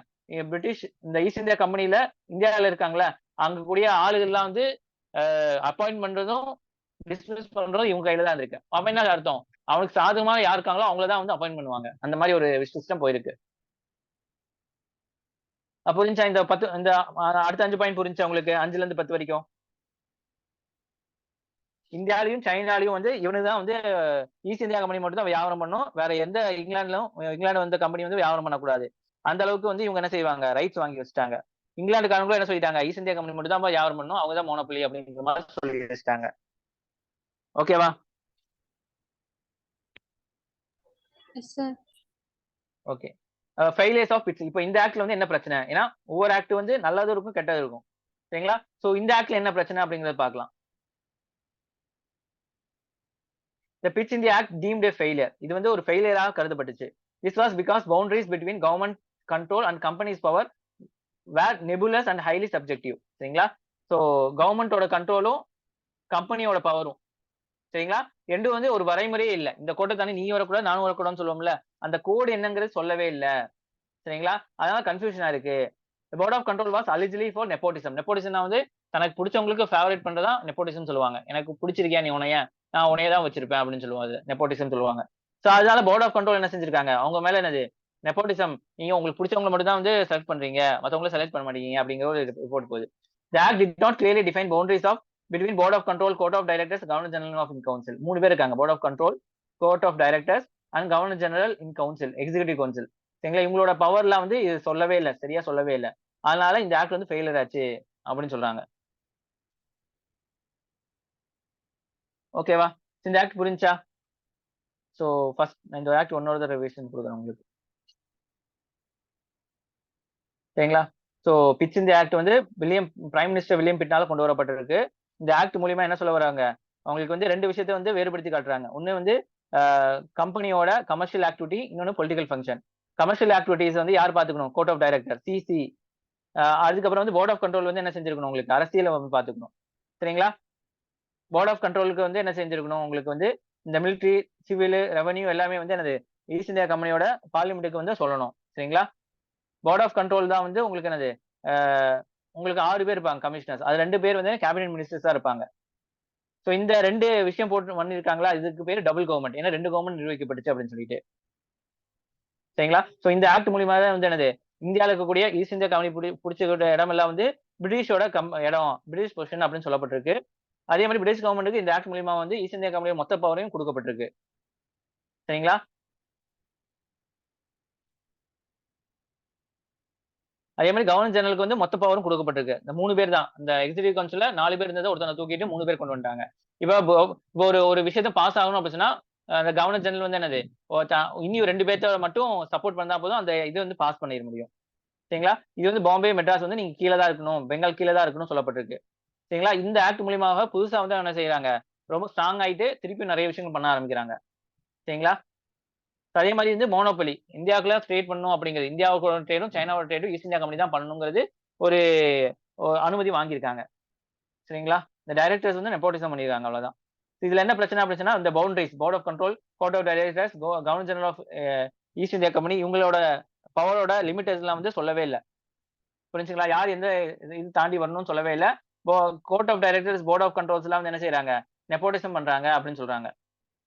பிரிட்டிஷ் இந்த ஈஸ்ட் இந்தியா கம்பெனில இந்தியாவில இருக்காங்களா அங்க கூடிய ஆளுகள்லாம் வந்து அப்பாயிண்ட் பண்றதும் டிஸ்மிஸ் பண்றதும் இவங்க கையில தான் இருக்கு. அப்ப என்ன அர்த்தம்? அவனுக்கு சாதகமா யார் இருக்காங்களோ அவங்களதான் வந்து அப்பாயிண்ட் பண்ணுவாங்க. அந்த மாதிரி ஒரு சிஸ்டம் போயிருக்கு. புரிஞ்சா? இந்த 10 இந்த அடுத்த 5 பாயிண்ட் புரிஞ்சா உங்களுக்கு? 5ல இருந்து 10 வரைக்கும். இந்தியாலையும் சைனாலையும் வந்து இவனுக்கு தான் வந்து ஈஸ்ட் இந்தியா கம்பெனி மட்டும் தான் வியாபாரம் பண்ணும். வேற எந்த இங்கிலாந்து வந்த கம்பெனி வந்து வியாபாரம் பண்ணக்கூடாது. அந்த அளவுக்கு வந்து இவங்க என்ன செய்வாங்க? ரைட்ஸ் வாங்கி வச்சுட்டாங்க. இங்கிலாந்துக்காரங்களும் என்ன சொல்லிட்டாங்க, ஈஸ்ட் இந்தியா கம்பெனி மட்டும் தான் வியாபாரம் பண்ணணும், அவங்க தான் மோனோபொலி அப்படிங்கிற மாதிரி சொல்லி வச்சுட்டாங்க. ஓகேவா? Yes sir. Okay. Failures of Pitt's. இப்போ இந்த ஆக்ட்ல வந்து என்ன பிரச்சனை? ஏன்னா ஒவ்வொரு ஆக்ட் வந்து நல்லதும் இருக்கும் கெட்டதும் இருக்கும். சரிங்களா? சோ இந்த ஆக்ட்ல என்ன பிரச்சனை அப்படிங்கறத பார்க்கலாம். The pitch in the act deemed a failure. இது வந்து ஒரு ஃபெயிலியராக கருதப்பட்டுச்சு. This was because boundaries between government control and company's power were nebulous and highly subjective. சரிங்களா? சோ கவர்மெண்டோட கண்ட்ரோலும் கம்பெனியோட பவரும் சரிங்களா, ரெண்டும் வந்து ஒரு வரைமுறையே இல்ல. இந்த கோட்டை தாண்டி நீ வரக்கூடாது நானும் வரக்கூடாதுன்னு சொல்லுவோம்ல, அந்த கோடு என்னங்கிறது சொல்லவே இல்ல. சரிங்களா, அதனால கன்ஃபியூஷனா இருக்கு. Board of control was allegedly for nepotism. நெப்போட்டிசம்னா வந்து தனக்கு பிடிச்சவங்களுக்கு ஃபேவரேட் பண்றதா நெப்போட்டிசம் சொல்லுவாங்க. எனக்கு பிடிச்சிருக்கியா நீ உனைய, நான் உனைய தான் வச்சிருப்பேன் அப்படின்னு சொல்லுவாங்க. நெப்போட்டிசம் சொல்லுவாங்க. சோ அதனால போர்ட் ஆஃப் கண்ட்ரோல் என்ன செஞ்சிருக்காங்க, அவங்க மேல என்னது நெப்போட்டிசம், நீங்க உங்களுக்கு பிடிச்சவங்களை மட்டும் தான் வந்து செலக்ட் பண்றீங்க, மத்தவங்களை செலக்ட் பண்ண மாட்டீங்க அப்படிங்கிற ஒரு ரிப்போர்ட் போகுது. The act did not clearly define boundaries of between board of control, court of directors, governor general of in council. 3 பேர் இருக்காங்க. board of control, court of directors and governor general in council, executive council. சரிங்களா, இவங்களோட பவர்லாம் வந்து இது சொல்லவே இல்ல, சரியா சொல்லவே இல்ல. அதனால இந்த ஆக்ட் வந்து ஃபெயிலியர் ஆச்சு அப்படின்னு சொல்றாங்க. ஓகேவா? இந்த ஆக்ட் புரிஞ்சா? சோ ஃபர்ஸ்ட் இந்த ஆக்ட் ஒன்னோட ரிவிஷன் கொடுக்குறேன் உங்களுக்கு. சரிங்களா? சோ பிட்ச் இந்த ஆக்ட் வந்து பிரைம் மினிஸ்டர் வில்லியம் பிட்னால கொண்டு வரப்பட்டிருக்கு. இந்த ஆக்ட் மூலியமா என்ன சொல்ல வராங்க, அவங்களுக்கு வந்து 2 விஷயத்தை வந்து வேறுபடுத்தி காட்டுறாங்க. ஒண்ணு வந்து கம்பெனியோட கமர்ஷியல் ஆக்டிவிட்டி, இன்னொன்னு பொலிட்டிக்கல் ஃபங்க்ஷன். கமர்ஷியல் ஆக்டிவிட்டிஸ் வந்து யார் பாத்துக்கணும், கோர்ட் ஆஃப் டைரக்டர் சிசி. அதுக்கப்புறம் வந்து போர்ட் ஆஃப் கண்ட்ரோல் வந்து என்ன செஞ்சிருக்கணும், உங்களுக்கு அரசியலை வந்து பாத்துக்கணும். சரிங்களா, போர்ட் ஆஃப் கண்ட்ரோலுக்கு வந்து என்ன செஞ்சிருக்கணும், உங்களுக்கு வந்து இந்த மிலிட்ரி, சிவில், ரெவன்யூ எல்லாமே வந்து என்னது ஈஸ்ட் இந்தியா கம்பெனியோட பார்லிமெண்ட்டுக்கு வந்து சொல்லணும். சரிங்களா, போர்ட் ஆஃப் கண்ட்ரோல் தான் வந்து உங்களுக்கு என்னது உங்களுக்கு 6 பேர் இருப்பாங்க கமிஷனர்ஸ். அது 2 பேர் வந்து கேபினெட் மினிஸ்டர்ஸா இருப்பாங்க. சோ இந்த 2 விஷயம் போட்டு பண்ணிருக்காங்களா, இதுக்கு பேரு டபுள் கவர்மெண்ட். ஏன்னா 2 கவர்மெண்ட் நிர்வகிக்கப்பட்டுச்சு அப்படின்னு சொல்லிட்டு. சரிங்களா, சோ இந்த ஆக்ட் மூலியமா தான் வந்து என்னது இந்தியாவில் இருக்கக்கூடிய ஈஸ்ட் இந்தியா கம்பெனி பிடிச்ச இடம் எல்லாம் வந்து பிரிட்டிஷோட இடம், பிரிட்டிஷ் பொசிஷன் அப்படின்னு சொல்லப்பட்டிருக்கு. அதே மாதிரி பிரிட்டிஷ் கவர்மெண்ட்டுக்கு இந்த ஆக்ட் மூலியமா வந்து ஈஸ்ட் இந்தியா கம்பெனி மொத்த பவரையும் கொடுக்கப்பட்டிருக்கு. சரிங்களா, அதே மாதிரி கவர்னர் ஜெனரலுக்கு வந்து மொத்த பவரும் கொடுக்கப்பட்டிருக்கு. இந்த 3 பேர் தான். இந்த எக்ஸிகியூட்டிவ் கவுன்சில்ல 4 பேர் இருந்ததை ஒருத்தனை தூக்கிட்டு 3 பேர் கொண்டு வந்துட்டாங்க. இப்போ ஒரு ஒரு விஷயத்த பாஸ் ஆகணும் அப்படின்னா அந்த கவர்னர் ஜெனரல் வந்து என்னது இன்னும் 2 பேர்த்த மட்டும் சப்போர்ட் பண்ணா போதும், அந்த இது வந்து பாஸ் பண்ணிட முடியும். சரிங்களா, இது வந்து பாம்பே, மெட்ராஸ் வந்து நீங்க கீழே தான் இருக்கணும், பெங்கால் கீழே தான் இருக்கணும் சொல்லப்பட்டிருக்கு. சரிங்களா, இந்த ஆக்ட் மூலியமாக புதுசா வந்து என்ன செய்யறாங்க, ரொம்ப ஸ்ட்ராங் ஆயிட்டு திருப்பி நிறைய விஷயங்கள் பண்ண ஆரம்பிக்கிறாங்க. சரிங்களா, அதே மாதிரி வந்து மோனோபொலி இந்தியாவுக்குள்ள ட்ரேட் பண்ணணும் அப்படிங்கிறது, இந்தியாவோட ட்ரேடும் சைனாவோட ட்ரேடும் ஈஸ்ட் இந்தியா கம்பெனி தான் பண்ணணுங்கிறது ஒரு அனுமதி வாங்கியிருக்காங்க. சரிங்களா, இந்த டைரக்டர்ஸ் வந்து நெப்போட்டிசம் பண்ணிருக்காங்க, அவ்வளவுதான். இதுல என்ன பிரச்சனை அப்படின்னா இந்த boundaries, board of control, court of directors, governor general of East India Company, இவங்களோட பவரோட லிமிட்டஸ் எல்லாம் வந்து சொல்லவே இல்லை. புரிஞ்சுங்களா, யார் எந்த இது தாண்டி வரணும்னு சொல்லவே இல்லை. Court of directors, board of controls எல்லாம் வந்து என்ன செய்யறாங்க, நெப்போட்டிசம் பண்றாங்க அப்படின்னு சொல்றாங்க.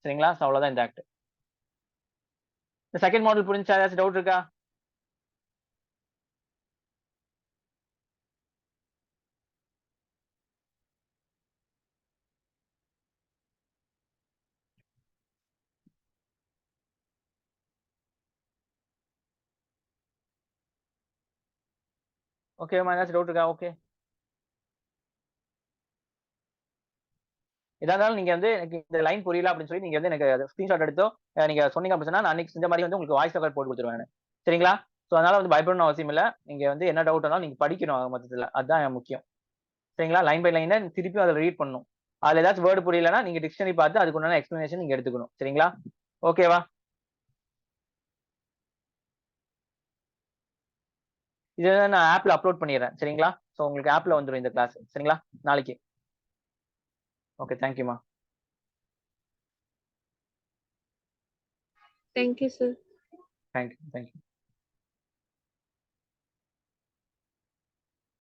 சரிங்களா, அவ்வளவுதான் இந்த ஆக்ட். இந்த செகண்ட் மாடல் புரிஞ்சா, ஏதாச்சும் டவுட் இருக்கா? ஓகே, ஏதாச்சும் டவுட் இருக்கா? ஓகே, எதா இருந்தாலும் நீங்க வந்து எனக்கு இந்த லைன் புரியல அப்படின்னு சொல்லி நீங்க வந்து எனக்கு ஸ்கிரீன்ஷாட் எடுத்தோ நீங்க சொன்னீங்க அப்படின்னா நான் அன்னைக்கு இந்த மாதிரி வந்து உங்களுக்கு வாய்ஸ் ரெக்கார்ட் போட்டு கொடுத்துருவேன். சரிங்களா, சோ அதனால வந்து பயப்படணும் அவசியம் இல்ல. நீங்க வந்து என்ன டவுட் இருந்தாலும் நீங்க படிக்கணும் மொத்தத்துல, அதுதான் முக்கியம். சரிங்களா, லைன் பை லைனா திருப்பி அதை ரீட் பண்ணணும். அதுல ஏதாச்சும் வேர்டு புரியலன்னா நீங்க டிக்ஷனரி பார்த்து அதுக்கு உண்டான எக்ஸ்பிளனேஷன் நீங்க எடுத்துக்கணும். சரிங்களா, ஓகேவா? இதை நான் ஆப்ல அப்லோட் பண்ணிடுறேன். சரிங்களா, சோ உங்களுக்கு ஆப்ல வந்துடும் இந்த கிளாஸ். சரிங்களா, நாளைக்கு. ஓகே, தேங்க்யூமா. Thank you sir. தேங்க்யூ.